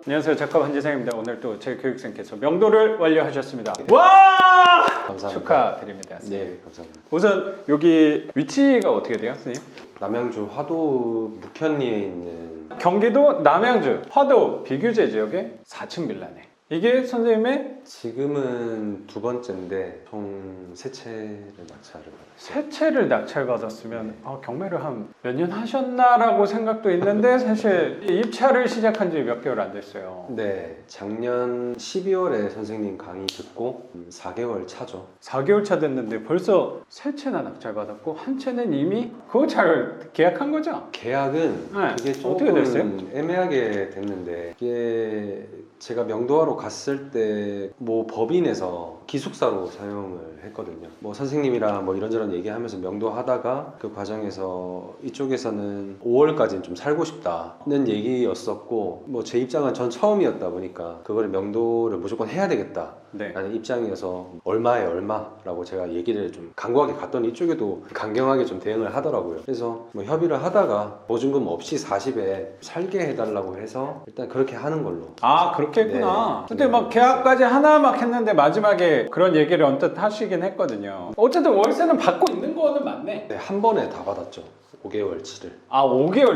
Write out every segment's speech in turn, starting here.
안녕하세요, 작가 한지상입니다. 오늘 또 제 교육생께서 명도를 완료하셨습니다. 와! 감사합니다. 축하드립니다. 선생님. 네, 감사합니다. 우선 여기 위치가 어떻게 돼요, 선생님? 남양주 화도 묵현리에 있는 경기도 남양주 화도 비규제 지역의 4층 빌라네. 이게 선생님의 지금은 두 번째인데 총 세 채를 낙찰을 받았어요. 세 채를 낙찰받았으면 경매를 한 몇 년 하셨나라고 생각도 있는데 사실 입찰을 시작한 지 몇 개월 안 됐어요. 네, 작년 12월에 선생님 강의 듣고 4개월 차죠. 4개월 차 됐는데 벌써 세 채나 낙찰받았고 한 채는 이미 그거 잘 계약한 거죠? 계약은 네, 그게 어떻게 조금 됐어요? 애매하게 됐는데 이게 제가 명도하러 갔을 때 뭐 법인에서 기숙사로 사용을 했거든요. 뭐 선생님이랑 뭐 이런저런 얘기하면서 명도하다가 그 과정에서 이쪽에서는 5월까지는 좀 살고 싶다는 얘기였었고 뭐 제 입장은 전 처음이었다 보니까 그거를 명도를 무조건 해야 되겠다 네. 라는 입장이어서 얼마에 얼마라고 제가 얘기를 좀 강구하게 갔더니 이쪽에도 강경하게 좀 대응을 하더라고요. 그래서 뭐 협의를 하다가 보증금 없이 40에 살게 해달라고 해서 일단 그렇게 하는 걸로. 아, 그렇게 했구나. 네. 근데 네, 막 계약까지 하나 막 했는데 마지막에 그런 얘기를 언뜻 하시긴 했거든요. 어쨌든 월세는 받고 있는 거는 맞네. 네, 한 번에 다 받았죠. 5개월치를. 아,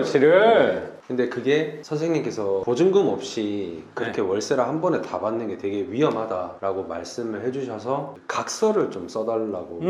5개월치를? 근데 그게 선생님께서 보증금 없이 그렇게 월세를 한 번에 다 받는 게 되게 위험하다라고 말씀을 해주셔서 각서를 좀 써달라고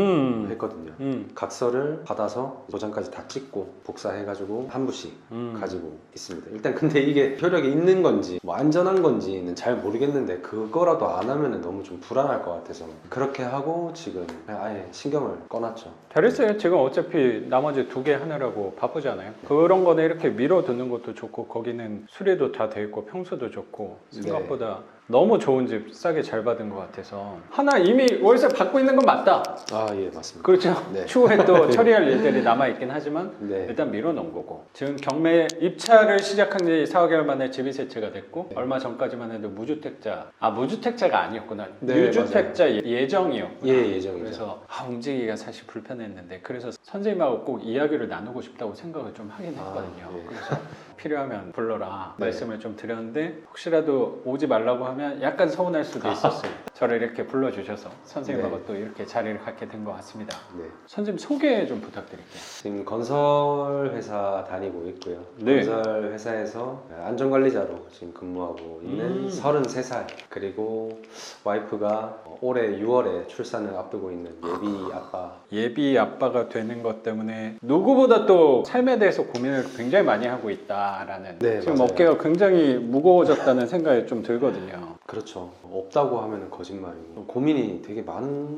했거든요. 각서를 받아서 도장까지 다 찍고 복사해가지고 한 부씩 가지고 있습니다. 일단 근데 이게 효력이 있는 건지 뭐 안전한 건지는 잘 모르겠는데 그거라도 안 하면 너무 좀 불안할 것 같아서 그렇게 하고 지금 그냥 아예 신경을 꺼놨죠. 잘했어요. 지금 어차피 나머지 2개 하느라고 바쁘잖아요. 그런 거는 이렇게 미뤄두는 것도 좋고 거기는 수리도 다 돼 있고 평수도 좋고 생각보다 너무 좋은 집 싸게 잘 받은 것 같아서 하나 이미 월세 받고 있는 건 맞다. 아, 예, 맞습니다. 그렇죠. 네. 추후에 또 처리할 일들이 남아있긴 하지만 네. 일단 미뤄놓은 거고 지금 경매 입찰을 시작한 지 4개월 만에 집이 세 채가 됐고 얼마 전까지만 해도 무주택자가 아니었구나. 네, 유주택자 예정이었구나. 예, 예정이죠. 그래서 움직이기가 사실 불편했는데 그래서 선생님하고 꼭 이야기를 나누고 싶다고 생각을 좀 하긴 했거든요. 네. 그래서 필요하면 불러라 네. 말씀을 좀 드렸는데 혹시라도 오지 말라고 하면 약간 서운할 수도 있었어요. 저를 이렇게 불러주셔서 선생님하고 네. 또 이렇게 자리를 갖게 된 것 같습니다. 네. 선생님 소개 좀 부탁드릴게요. 지금 건설 회사 다니고 있고요. 네. 건설 회사에서 안전관리자로 지금 근무하고 있는 33살. 그리고 와이프가 올해 6월에 출산을 앞두고 있는 예비 아빠. 예비 아빠가 되는 것 때문에 누구보다 또 삶에 대해서 고민을 굉장히 많이 하고 있다라는 네, 지금 맞아요. 어깨가 굉장히 무거워졌다는 생각이 좀 들거든요. 그렇죠. 없다고 하면 거짓말이고 고민이 되게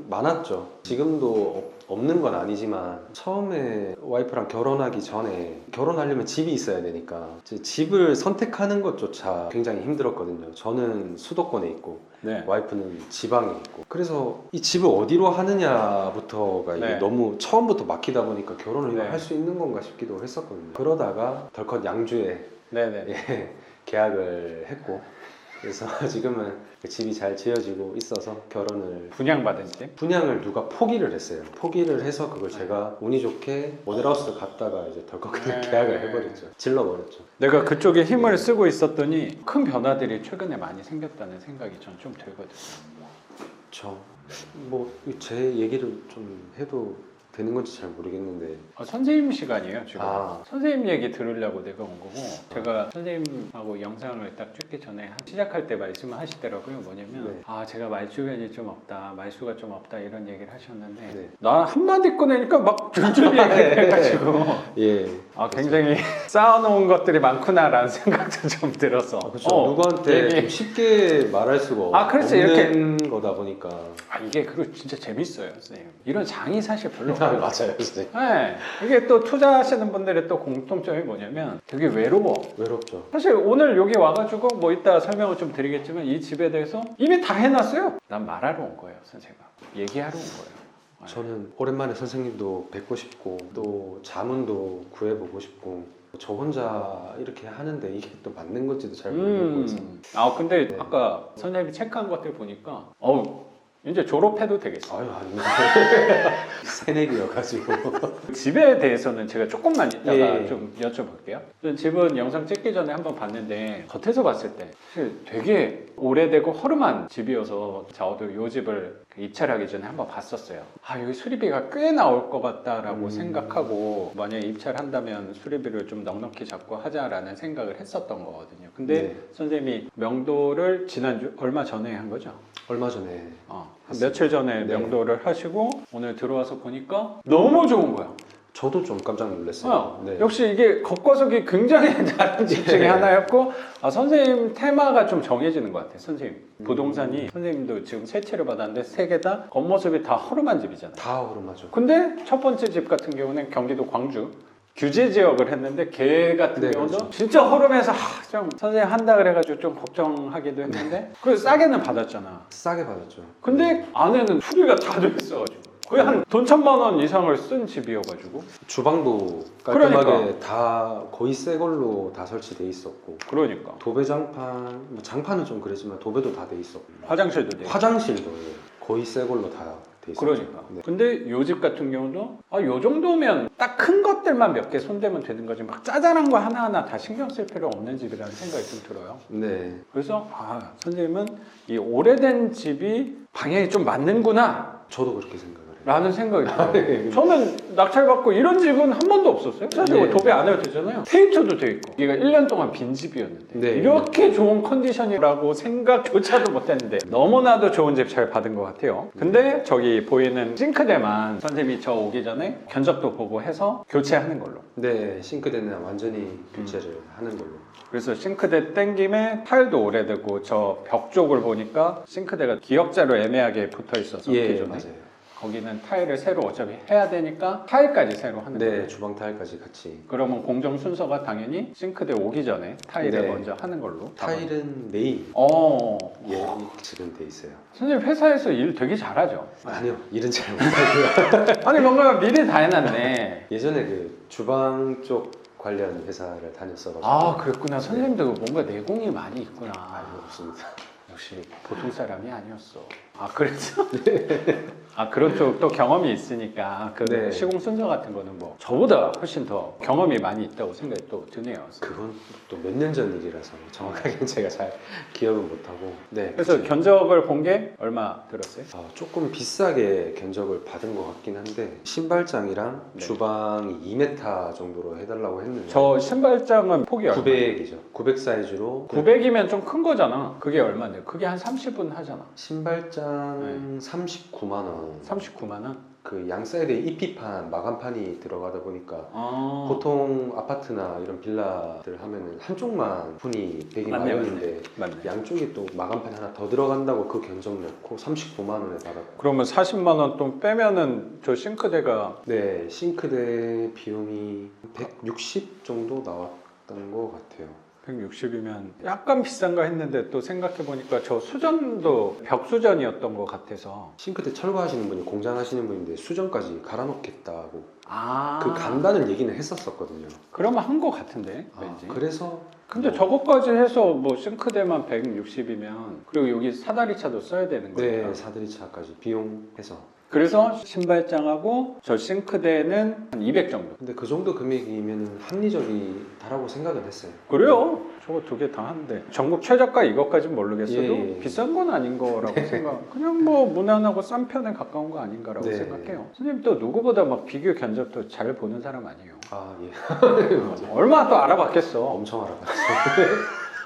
많았죠. 지금도 없는 건 아니지만 처음에 와이프랑 결혼하기 전에 결혼하려면 집이 있어야 되니까 집을 선택하는 것조차 굉장히 힘들었거든요. 저는 수도권에 있고 네. 와이프는 지방에 있고 그래서 이 집을 어디로 하느냐부터가 이게 네. 너무 처음부터 막히다 보니까 결혼을 네. 할 수 있는 건가 싶기도 했었거든요. 그러다가 덜컥 양주에 네네. 예, 계약을 했고 그래서 지금은 그 집이 잘 지어지고 있어서 결혼을 분양받은 집? 분양을 누가 포기를 했어요. 포기를 해서 그걸 제가 운이 좋게 모델하우스 갔다가 이제 덜컥 그냥 계약을 해버렸죠. 질러버렸죠. 내가 그쪽에 힘을 쓰고 있었더니 큰 변화들이 최근에 많이 생겼다는 생각이 전 좀 들거든요. 뭐 제 얘기를 좀 해도 되는 건지 잘 모르겠는데 선생님 시간이에요 지금. 아. 선생님 얘기 들으려고 내가 온 거고 제가 선생님하고 영상을 딱 찍기 전에 시작할 때 말씀을 하시더라고요. 뭐냐면 네. 제가 말주변이 좀 없다, 말수가 좀 없다 이런 얘기를 하셨는데 네. 나 한마디 꺼내니까 막 줄줄 얘기해가지고 예. 굉장히 쌓아놓은 것들이 많구나라는 생각도 좀 들어서 그렇죠. 누구한테 좀 쉽게 말할 수가 그렇지, 없는 거다 보니까 이게 그리고 진짜 재밌어요, 선생님. 이런 장이 사실 별로 없어요. 맞아요, 선생님. 네, 이게 또 투자하시는 분들의 또 공통점이 뭐냐면 되게 외롭죠. 사실 오늘 여기 와가지고 뭐 이따 설명을 좀 드리겠지만 이 집에 대해서 이미 다 해놨어요. 난 말하러 온 거예요, 선생님하고. 얘기하러 온 거예요. 저는 오랜만에 선생님도 뵙고 싶고 또 자문도 구해보고 싶고 저 혼자 이렇게 하는데 이게 또 맞는 건지도 잘 모르겠고 해서 근데 네. 아까 선생님이 체크한 것들 보니까 이제 졸업해도 되겠어요. 아유 아닙니다. 새내기여가지고. 집에 대해서는 제가 조금만 이따가 예. 좀 여쭤볼게요. 집은 영상 찍기 전에 한번 봤는데 겉에서 봤을 때 사실 되게 오래되고 허름한 집이어서 저도 이 집을 입찰하기 전에 한번 봤었어요. 아 여기 수리비가 꽤 나올 것 같다라고 생각하고 만약에 입찰한다면 수리비를 좀 넉넉히 잡고 하자라는 생각을 했었던 거거든요. 근데 네. 선생님이 명도를 지난주 얼마 전에 한 거죠? 얼마 전에 한 며칠 전에 네. 명도를 하시고 오늘 들어와서 보니까 너무 좋은 거야. 저도 좀 깜짝 놀랐어요. 네. 역시 이게 겉과속이 굉장히 다른 집 중에 네. 하나였고 선생님 테마가 좀 정해지는 것 같아요. 선생님 부동산이 선생님도 지금 세 채를 받았는데 세 개 다 겉모습이 다 허름한 집이잖아요. 다 오르마죠. 근데 첫 번째 집 같은 경우는 경기도 광주 규제 지역을 했는데 걔 같은 네, 경우도 그렇죠. 진짜 허름해서 좀 선생님 한다 그래가지고 좀 걱정하기도 했는데 그래서 싸게는 받았잖아. 싸게 받았죠. 근데 안에는 수리가 다 돼 있어가지고 거의 한 돈 1,000만 원 이상을 쓴 집이어가지고 주방도 깔끔하게 그러니까. 다 거의 새 걸로 다 설치돼 있었고 그러니까 도배장판, 뭐 장판은 좀 그랬지만 도배도 다 돼 있었고 화장실도 돼. 화장실도 거의 새 걸로 다 돼 있었죠. 그러니까. 네. 근데 요 집 같은 경우도 요 정도면 딱 큰 것들만 몇 개 손대면 되는 거지 막 짜잘한 거 하나하나 다 신경 쓸 필요 없는 집이라는 생각이 좀 들어요. 네. 그래서 선생님은 이 오래된 집이 방향이 좀 맞는구나 저도 그렇게 생각을 해요. 라는 생각이 들어요. 저는 낙찰받고 이런 집은 한 번도 없었어요. 사실 예. 도배 안 해도 되잖아요. 페인트도 돼 있고. 얘가 1년 동안 빈 집이었는데 네. 이렇게 좋은 컨디션이라고 생각조차도 못했는데 너무나도 좋은 집 잘 받은 것 같아요. 근데 저기 보이는 싱크대만 선생님이 저 오기 전에 견적도 보고 해서 교체하는 걸로. 네, 싱크대는 완전히 교체를 하는 걸로. 그래서 싱크대 땡 김에 타일도 오래되고 저 벽 쪽을 보니까 싱크대가 기역자로 애매하게 붙어 있어서 예, 기존에 맞아요. 거기는 타일을 새로 어차피 해야 되니까 타일까지 새로 하는 거예요. 네, 주방 타일까지 같이. 그러면 공정 순서가 당연히 싱크대 오기 전에 타일을 네. 먼저 하는 걸로. 타일은 내일 예. 지금 돼 있어요. 선생님 회사에서 일 되게 잘하죠. 아니요, 일은 잘 못하고요. 아니 뭔가 미리 다 해놨네. 예전에 그 주방 쪽 관련 회사를 다녔어가지고. 아 그랬구나. 선생님도 뭔가 내공이 많이 있구나. 아유, 없습니다. 역시 보통 사람이 아니었어. 아 그랬어? 아 그런 쪽 또 경험이 있으니까 그 네. 시공 순서 같은 거는 뭐 저보다 훨씬 더 경험이 많이 있다고 생각이 또 드네요. 그건 또 몇 년 전 일이라서 정확하게 제가 잘 기억은 못하고. 네. 그래서 그쵸. 견적을 본 게 얼마 들었어요? 조금 비싸게 견적을 받은 것 같긴 한데 신발장이랑 네. 주방이 2m 정도로 해달라고 했는데 저 신발장은 폭이 얼마? 900이죠. 900 사이즈로 900이면 좀 큰 거잖아. 그게 얼마인데? 그게 한 30분 하잖아. 신발장 39만 원. 39만 원? 그 양 사이드에 EP판 마감판이 들어가다 보니까 아, 보통 아파트나 이런 빌라들 하면은 한쪽만 분이 100이 맞네, 마련인데 맞네. 양쪽에 또 마감판이 하나 더 들어간다고 그 견적 넣고 39만 원에 받았고. 그러면 40만 원 돈 빼면은 저 싱크대가 네, 싱크대 비용이 160 정도 나왔던 것 같아요. 160이면 약간 비싼가 했는데 또 생각해보니까 저 수전도 벽수전이었던 것 같아서 싱크대 철거하시는 분이 공장 하시는 분인데 수전까지 갈아놓겠다고 아 그 간단한 얘기는 했었거든요. 그러면 한 것 같은데 왠지 그래서 근데 저것까지 해서 뭐 싱크대만 160이면 그리고 여기 사다리차도 써야 되는 거니까 네, 사다리차까지 비용해서. 그래서 신발장하고 저 싱크대는 한 200 정도. 근데 그 정도 금액이면 합리적이다라고 생각은 했어요. 그래요. 저거 두 개 다 하는데 전국 최저가 이것까진 모르겠어도 예. 비싼 건 아닌 거라고 생각. 그냥 뭐 무난하고 싼 편에 가까운 거 아닌가라고 네. 생각해요. 선생님 또 누구보다 막 비교 견적도 잘 보는 사람 아니에요. 아, 예. 맞아요. 얼마나 또 알아봤겠어. 엄청 알아봤어요.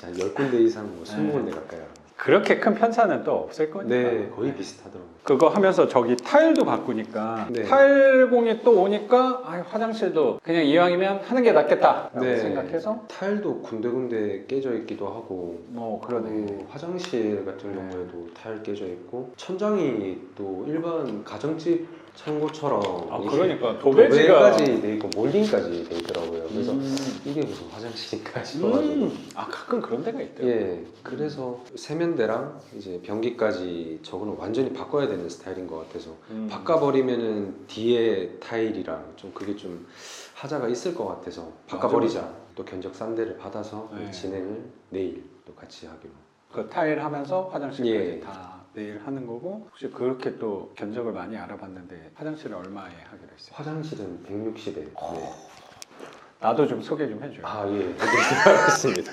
한 10군데 이상, 뭐 20군데 가까이 알아봤어요. 그렇게 큰 편차는 또 없을 거니까. 네, 거의 비슷하더라고요. 그거 하면서 저기 타일도 바꾸니까 네. 타일공이 또 오니까 화장실도 그냥 이왕이면 하는 게 낫겠다라고 네. 생각해서 타일도 군데군데 깨져 있기도 하고 뭐 그러네. 그 화장실 같은 경우에도 타일 깨져 있고 천장이 또 일반 가정집 창고처럼 이게 그러니까 도배지가 도배까지 돼 있고 몰딩까지 돼 있더라고요. 그래서 이게 무슨 화장실인가 싶어가지고 가끔 그런 데가 있대요. 예, 그래서 세면대랑 이제 변기까지 저거는 완전히 바꿔야 되는 스타일인 것 같아서 바꿔버리면은 뒤에 타일이랑 좀 그게 좀 하자가 있을 것 같아서 바꿔버리자. 또 견적 싼 데를 받아서 네. 진행을 내일 또 같이 하기로. 그 타일 하면서 화장실까지 예. 다 내일 하는 거고 혹시 그렇게 또 견적을 많이 알아봤는데 화장실은 얼마에 하기로 했어요? 화장실은 160에. 네. 나도 좀 소개 좀 해줘요. 아, 예. 알겠습니다.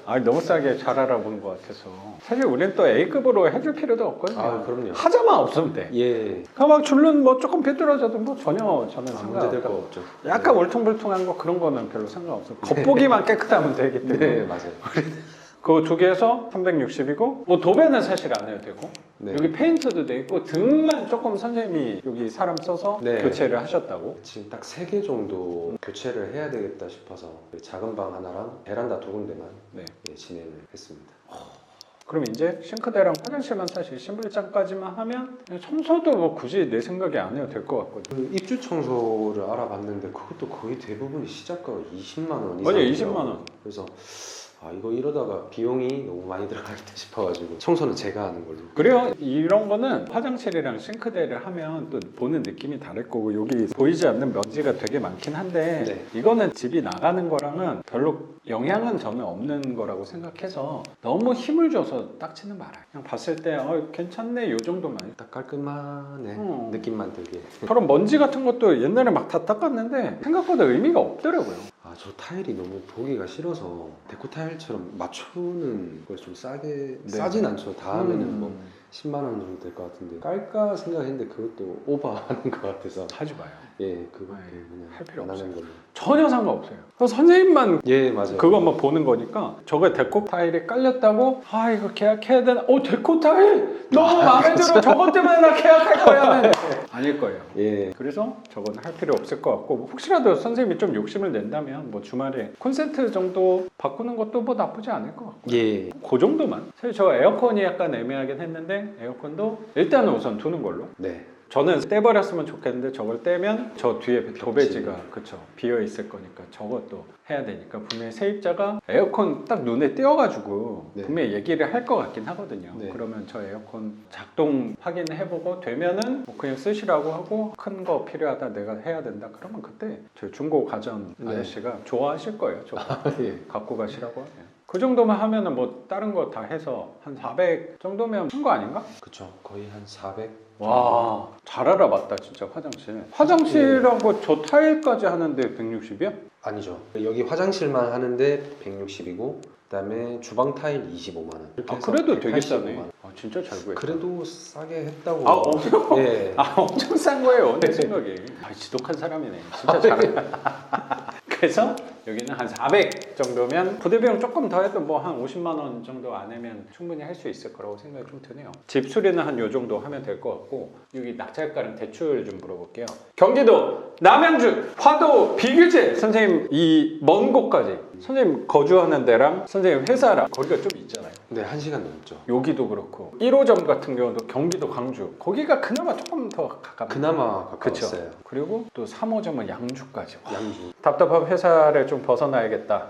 아니 너무 싸게 잘 알아본 것 같아서 사실 우리는 또 A급으로 해줄 필요도 없거든요. 아, 그럼요. 하자만 없으면 돼. 예. 그막 줄눈 뭐 조금 삐뚤어져도 뭐 전혀 저는 문제될 거 상관없고 없죠. 약간 울퉁불퉁한 거 그런 거는 별로 상관없어. 겉보기만 깨끗하면 되기 때문에 네, 맞아요. 그 두 개에서 360이고 뭐 도배는 사실 안 해도 되고 네. 여기 페인트도 돼 있고 등만 조금 선생님이 여기 사람 써서 네. 교체를 하셨다고. 지금 딱 3개 정도 교체를 해야 되겠다 싶어서 작은 방 하나랑 베란다 2군데만 네. 예, 진행을 했습니다. 그럼 이제 싱크대랑 화장실만 사실 신발장까지만 하면 그냥 청소도 뭐 굳이 내 생각에 안 해도 될 것 같거든요. 그 입주 청소를 알아봤는데 그것도 거의 대부분이 시작가가 20만 원 맞아요, 이상이에요. 20만 원. 그래서 이거 이러다가 비용이 너무 많이 들어가겠다 싶어가지고 청소는 제가 하는 걸로. 그래요. 이런 거는 화장실이랑 싱크대를 하면 또 보는 느낌이 다를 거고 여기 보이지 않는 먼지가 되게 많긴 한데 네. 이거는 집이 나가는 거랑은 별로 영향은 저는 없는 거라고 생각해서 너무 힘을 줘서 닦지는 말아요. 그냥 봤을 때 괜찮네 요 정도만. 딱 깔끔하네 느낌만 들게. 저런 먼지 같은 것도 옛날에 막 다 닦았는데 생각보다 의미가 없더라고요. 저 타일이 너무 보기가 싫어서 데코 타일처럼 맞추는 걸 좀 싸게 싸진 않죠. 다 하면은 뭐 10만 원 정도 될 것 같은데 깔까 생각했는데 그것도 오버하는 것 같아서 하지 마요. 예 그것도 아이, 그냥 할 필요 안 하는 걸로. 전혀 상관없어요. 그래서 선생님만 예 맞아요. 그것만 보는 거니까 저거 데코 타일이 깔렸다고 이거 계약해야 되나? 데코 타일 너무 마음에 들어. 저것 때문에 나 계약할 거야는 아닐 거예요. 예 그래서 저건 할 필요 없을 것 같고 뭐 혹시라도 선생님이 좀 욕심을 낸다면 뭐 주말에 콘센트 정도 바꾸는 것도 뭐 나쁘지 않을 것 같고 예. 그 정도만. 사실 저 에어컨이 약간 애매하긴 했는데 에어컨도 일단은 우선 두는 걸로. 네. 저는 떼버렸으면 좋겠는데 저걸 떼면 저 뒤에 도배지가 그쵸 비어 있을 거니까 저것도 해야 되니까 분명히 세입자가 에어컨 딱 눈에 띄어가지고 네. 분명히 얘기를 할 것 같긴 하거든요. 네. 그러면 저 에어컨 작동 확인해보고 되면은 뭐 그냥 쓰시라고 하고 큰 거 필요하다 내가 해야 된다 그러면 그때 저희 중고 가전 네. 아저씨가 좋아하실 거예요. 저 예. 갖고 가시라고 하면. 그 정도만 하면은 뭐 다른 거 다 해서 한 400 정도면 한 거 아닌가? 그쵸. 거의 한 400. 와, 잘 알아봤다 진짜 화장실. 화장실하고 저 타일까지 하는데 160이야? 아니죠. 여기 화장실만 하는데 160이고 그다음에 주방 타일 25만 원. 이렇게 해서 그래도 되게 185만 싸네. 원. 진짜 잘 구했다. 그래도 싸게 했다고. 엄청 예. 엄청 싼 거예요 내 생각에. 지독한 사람이네. 진짜 잘해. 그래서 여기는 한 400 정도면 부대 비용 조금 더 해도 뭐 한 50만 원 정도 안에면 충분히 할 수 있을 거라고 생각이 좀 드네요. 집 수리는 한 요 정도 하면 될 것 같고 여기 낙찰가랑 대출 좀 물어볼게요. 경기도 남양주 화도 비규제 선생님 이 먼 곳까지 선생님 거주하는 데랑 선생님 회사랑 거리가 좀 있잖아요. 네, 1시간 넘죠. 여기도 그렇고 1호점 같은 경우도 경기도 광주 거기가 그나마 조금 더 가깝네요. 그나마 그쵸. 가까웠어요. 그리고 또 3호점은 양주까지. 와, 양주. 답답한 회사를 좀 벗어나야겠다.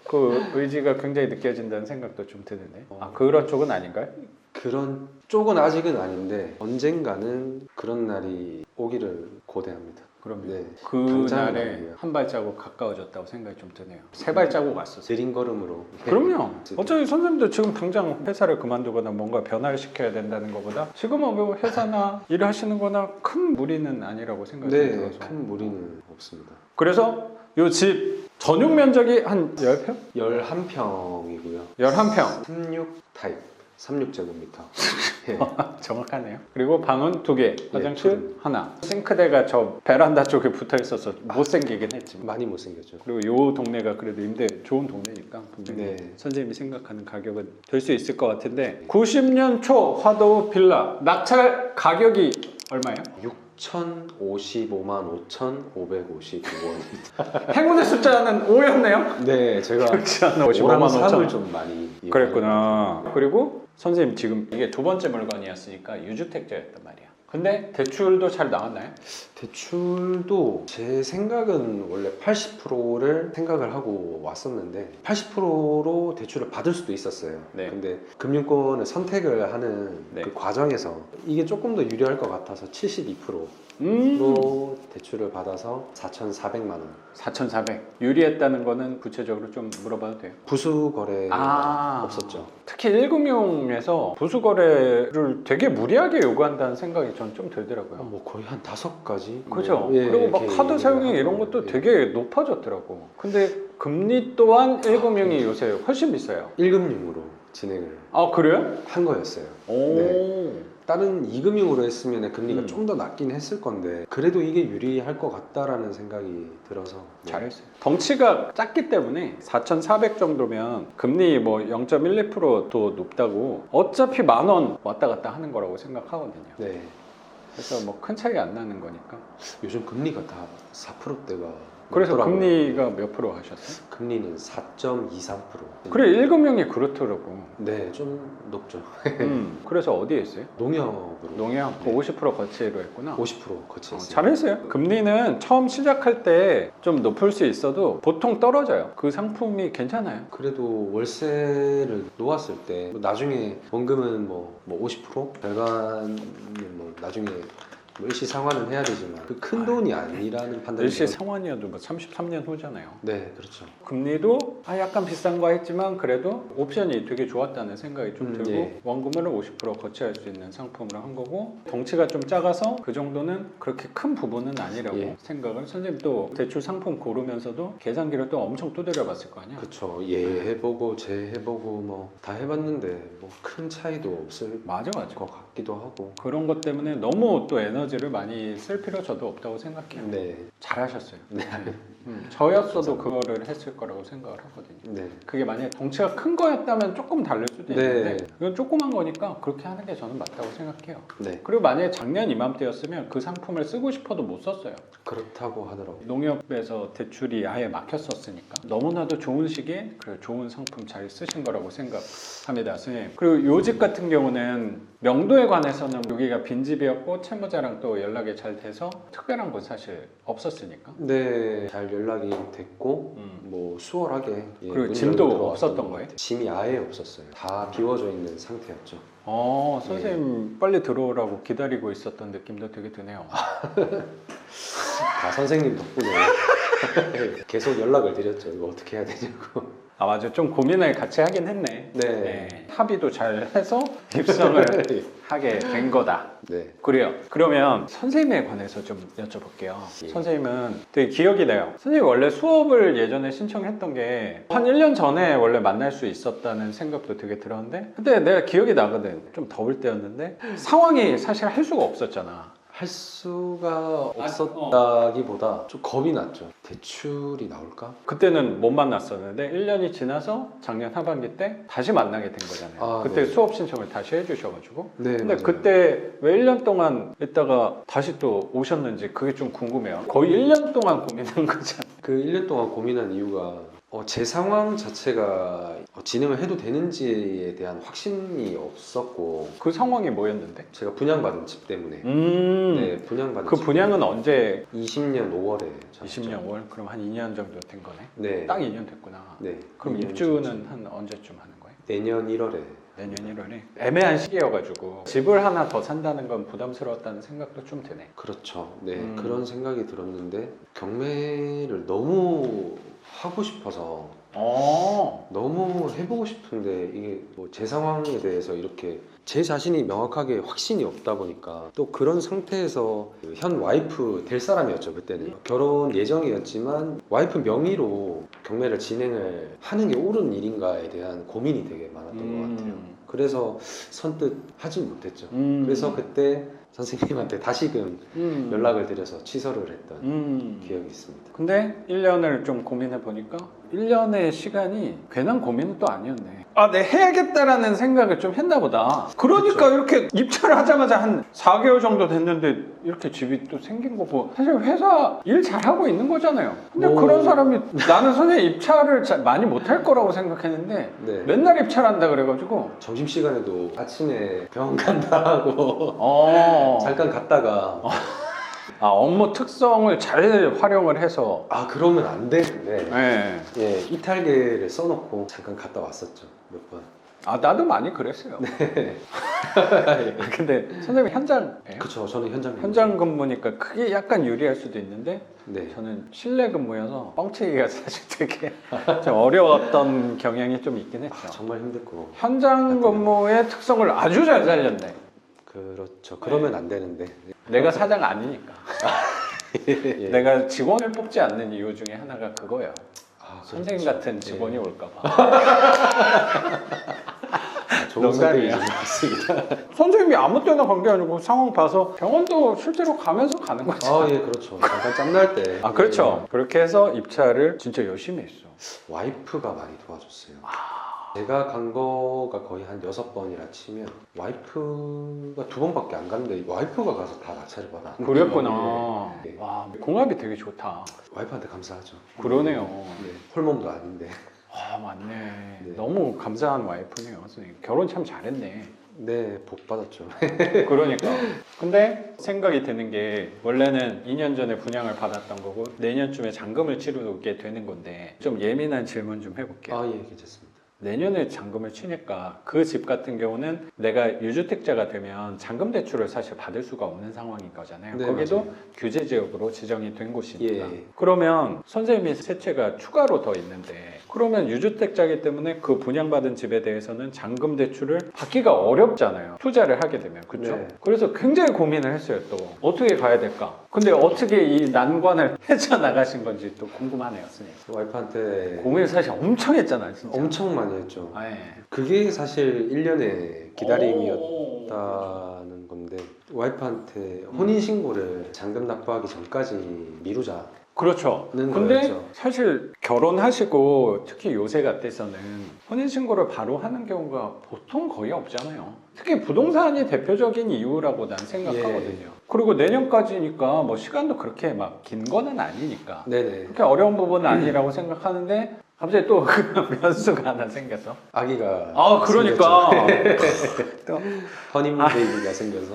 그 의지가 굉장히 느껴진다는 생각도 좀 드는데. 그런 쪽은 아닌가요? 그런 쪽은 아직은 아닌데 언젠가는 그런 날이 오기를 고대합니다. 그럼 네. 그날에 당장은 아니고요. 한 발자국 가까워졌다고 생각이 좀 드네요. 세 발자국 왔었어요. 느린 걸음으로. 그럼요. 어차피 선생님도 지금 당장 회사를 그만두거나 뭔가 변화를 시켜야 된다는 것보다 지금은 뭐 회사나 일을 하시는 거나 큰 무리는 아니라고 생각이 네, 들어서. 큰 무리는 없습니다. 그래서 이 집 전용 면적이 한 10평? 11평이고요. 11평. 36 타입. 36제곱미터. 예. 정확하네요. 그리고 방은 2개, 화장실 둘. 하나. 싱크대가 저 베란다 쪽에 붙어 있어서 못생기긴 했지만. 많이 못생겼죠. 그리고 요 동네가 그래도 임대 좋은 동네니까 분명히 네. 선생님이 생각하는 가격은 될 수 있을 것 같은데 90년 초 화도 빌라 낙찰 가격이 얼마예요? 6,055만 5,559원. 행운의 숫자는 5였네요? 네, 제가 그렇지 않아. 55만 55만 3을 5천. 좀 많이 그랬구나. 그리고 선생님 지금 이게 두 번째 물건이었으니까 유주택자였단 말이야. 근데 대출도 잘 나왔나요? 대출도 제 생각은 원래 80%를 생각을 하고 왔었는데 80%로 대출을 받을 수도 있었어요. 네. 근데 금융권을 선택을 하는 네. 그 과정에서 이게 조금 더 유리할 것 같아서 72% 대출을 받아서 4,400만 원. 4,400. 유리했다는 거는 구체적으로 좀 물어봐도 돼요? 부수 거래가 없었죠. 특히 1금융에서 부수 거래를 되게 무리하게 요구한다는 생각이 전 좀 들더라고요. 뭐 거의 한 5가지. 그죠? 예, 그리고 막 이렇게 카드 사용이 얘기를 이런 하고, 것도 예. 되게 높아졌더라고. 근데 금리 또한 1금융이 요새 훨씬 비싸요. 1금융으로 진행을 아, 그래요? 한 거였어요. 오. 네. 다른 2금융으로 했으면 금리가 음. 좀 더 낮긴 했을 건데 그래도 이게 유리할 것 같다라는 생각이 들어서 네. 잘했어요. 덩치가 작기 때문에 4,400 정도면 금리 뭐 0.12%도 높다고 어차피 10,000원 왔다 갔다 하는 거라고 생각하거든요. 네. 그래서 뭐 큰 차이 안 나는 거니까. 요즘 금리가 다 4%대가 그래서 금리가 몇 프로 하셨어요? 금리는 4.23%. 그래, 1금융이 그렇더라고. 네, 좀 높죠. 그래서 어디에 했어요? 농협으로 농협 네. 50% 거치로 했구나. 50% 거치했어요. 잘했어요. 금리는 처음 시작할 때 좀 높을 수 있어도 보통 떨어져요. 그 상품이 괜찮아요. 그래도 월세를 놓았을 때 나중에 원금은 뭐 50%? 절반은 뭐 나중에 뭐 일시 상환은 해야 되지만 그 큰 돈이 아니라는 판단이 일시 상환이어도 뭐 33년 후잖아요. 네, 그렇죠. 금리도 약간 비싼 거 했지만 그래도 옵션이 되게 좋았다는 생각이 좀 들고 예. 원금을 50% 거치할 수 있는 상품으로 한 거고 덩치가 좀 작아서 그 정도는 그렇게 큰 부분은 아니라고 예. 생각을 선생님 또 대출 상품 고르면서도 계산기를 또 엄청 두드려 봤을 거 아니야? 그렇죠. 얘 해보고 쟤 해보고 뭐 다 해봤는데 뭐 큰 차이도 없을 맞아. 것 같기도 하고. 그런 것 때문에 너무 또 에너지를 많이 쓸 필요 저도 없다고 생각해요. 네, 잘하셨어요. 네, 저였어도 그거를 했을 거라고 생각을 하거든요. 네. 그게 만약에 덩치가 큰 거였다면 조금 다를 수도 네. 있는데 이건 조그만 거니까 그렇게 하는 게 저는 맞다고 생각해요. 네, 그리고 만약에 작년 이맘때였으면 그 상품을 쓰고 싶어도 못 썼어요. 그렇다고 하더라고요. 농협에서 대출이 아예 막혔었으니까 너무나도 좋은 시기에 그 좋은 상품 잘 쓰신 거라고 생각합니다, 선생님. 그리고 요 집 같은 경우는 명도에 관해서는 여기가 빈집이었고 채무자랑 또 연락이 잘 돼서 특별한 건 사실 없었으니까. 네, 잘 연락이 됐고 음. 뭐 수월하게 예, 그리고 문 짐도 열고 들어왔던 없었던 것 거예요? 같아요. 짐이 아예 없었어요. 다 비워져 있는 상태였죠. 선생님 빨리 들어오라고 기다리고 있었던 느낌도 되게 드네요. 다 선생님 덕분에 계속 연락을 드렸죠. 이거 어떻게 해야 되냐고. 아, 맞아. 좀 고민을 같이 하긴 했네. 네. 합의도 잘 해서 입성을 하게 된 거다. 네. 그래요. 그러면 선생님에 관해서 좀 여쭤볼게요. 예. 선생님은 되게 기억이 나요. 선생님이 원래 수업을 예전에 신청했던 게 한 1년 전에 원래 만날 수 있었다는 생각도 되게 들었는데 근데 내가 기억이 나거든. 좀 더울 때였는데 상황이 사실 할 수가 없었잖아. 할 수가 없었다기보다 좀 겁이 났죠. 대출이 나올까? 그때는 못 만났었는데 1년이 지나서 작년 하반기 때 다시 만나게 된 거잖아요. 아, 그때 네. 수업 신청을 다시 해주셔가지고. 네. 근데 맞아요. 그때 왜 1년 동안 있다가 다시 또 오셨는지 그게 좀 궁금해요. 거의 1년 동안 고민한 거잖아요. 그 1년 동안 고민한 이유가 제 상황 자체가 진행을 해도 되는지에 대한 확신이 없었고 그 상황이 뭐였는데? 제가 분양받은 집 때문에 네, 분양받은 그 집 분양은 때문에 언제? 20년 5월에 20년 5월? 그럼 한 2년 정도 된 거네? 네. 딱 2년 됐구나. 네. 그럼 2년 입주는 전쯤. 한 언제쯤 하는 거예요? 내년 1월에 내년 1월에? 애매한 시기여가지고 집을 하나 더 산다는 건 부담스러웠다는 생각도 좀 드네. 그렇죠. 네. 음. 그런 생각이 들었는데 경매를 너무 하고 싶어서 너무 해보고 싶은데 이게 뭐 제 상황에 대해서 이렇게 제 자신이 명확하게 확신이 없다 보니까 또 그런 상태에서 그현 와이프 될 사람이었죠 그때는 결혼 예정이었지만 와이프 명의로 경매를 진행을 하는 게 옳은 일인가에 대한 고민이 되게 많았던 것 같아요. 그래서 선뜻 하진 못했죠. 그래서 그때 선생님한테 다시금 연락을 드려서 취소를 했던 기억이 있습니다. 근데 1년을 좀 고민해 보니까 1년의 시간이 괜한 고민은 또 아니었네. 아, 내 해야겠다라는 생각을 좀 했나 보다. 그러니까 그쵸. 이렇게 입찰을 하자마자 한 4개월 정도 됐는데 이렇게 집이 또 생긴 거고 사실 회사 일 잘하고 있는 거잖아요. 근데 오. 그런 사람이 나는 선생님 입찰을 많이 못할 거라고 생각했는데 네. 맨날 입찰한다 그래가지고 점심시간에도 아침에 병원 간다 하고 잠깐 갔다가 업무 특성을 잘 활용을 해서 그러면 안 되는데 네. 예, 이탈계를 써놓고 잠깐 갔다 왔었죠 몇 번. 아 나도 많이 그랬어요. 근데 선생님 현장이에요? 그쵸, 저는 현장 근무니까 그게 약간 유리할 수도 있는데 네. 저는 실내 근무여서 뻥치기가 사실 되게 좀 어려웠던 경향이 좀 있긴 했죠. 정말 힘들고. 현장 근무의 특성을 아주 잘 살렸네. 그렇죠. 그러면 안 되는데. 내가 사장 아니니까. 예. 내가 직원을 뽑지 않는 이유 중에 하나가 그거예요. 선생님 그렇죠. 같은 직원이 예. 올까봐. 좋은 농담이에요. 선택이신 것 같습니다. 선생님이 아무 때나 간 게 아니고 상황 봐서 병원도 실제로 가면서 가는 거지. 예, 그렇죠. 잠깐 짬날 때. 아 그렇죠. 그렇게 해서 입찰을 진짜 열심히 했어. 와이프가 많이 도와줬어요. 제가 간 거가 거의 한 6번이라 치면 와이프가 2번밖에 안 갔는데 와이프가 가서 다 낙찰을 받아. 그랬구나. 네. 와 궁합이 되게 좋다. 와이프한테 감사하죠. 그러네요. 네. 홀몸도 아닌데. 아 맞네. 네. 너무 감사한 와이프네요. 선생님 결혼 참 잘했네. 네, 복 받았죠. 그러니까. 근데 생각이 드는 게 원래는 2년 전에 분양을 받았던 거고 내년쯤에 잔금을 치르게 되는 건데 좀 예민한 질문 좀 해볼게요. 예, 괜찮습니다. 내년에 잔금을 치니까 그 집 같은 경우는 내가 유주택자가 되면 잔금 대출을 사실 받을 수가 없는 상황인 거잖아요. 네, 거기도 맞아요. 규제 지역으로 지정이 된 곳이니까. 예. 그러면 선생님이 세 채가 추가로 더 있는데 그러면 유주택자이기 때문에 그 분양받은 집에 대해서는 잔금 대출을 받기가 어렵잖아요. 투자를 하게 되면. 그렇죠? 네. 그래서 굉장히 고민을 했어요. 또 어떻게 가야 될까? 근데 어떻게 이 난관을 헤쳐나가신 건지 또 궁금하네요. 선생님. 와이프한테 고민을 사실 엄청 했잖아요. 진짜. 엄청 많이 했죠. 아, 예. 그게 사실 1년의 기다림이었다는 오. 건데 와이프한테 혼인신고를 잔금 납부하기 전까지 미루자. 그렇죠. 는 근데 거였죠. 사실 결혼하시고 특히 요새 같아서는 혼인신고를 바로 하는 경우가 보통 거의 없잖아요. 특히 부동산이 대표적인 이유라고 난 생각하거든요. 그리고 내년까지니까 뭐 시간도 그렇게 막 긴 거는 아니니까 네네. 그렇게 어려운 부분은 아니라고 생각하는데 갑자기 또 그 변수가 하나 생겨서 아기가 그러니까 또 허니문 베이비가 생겨서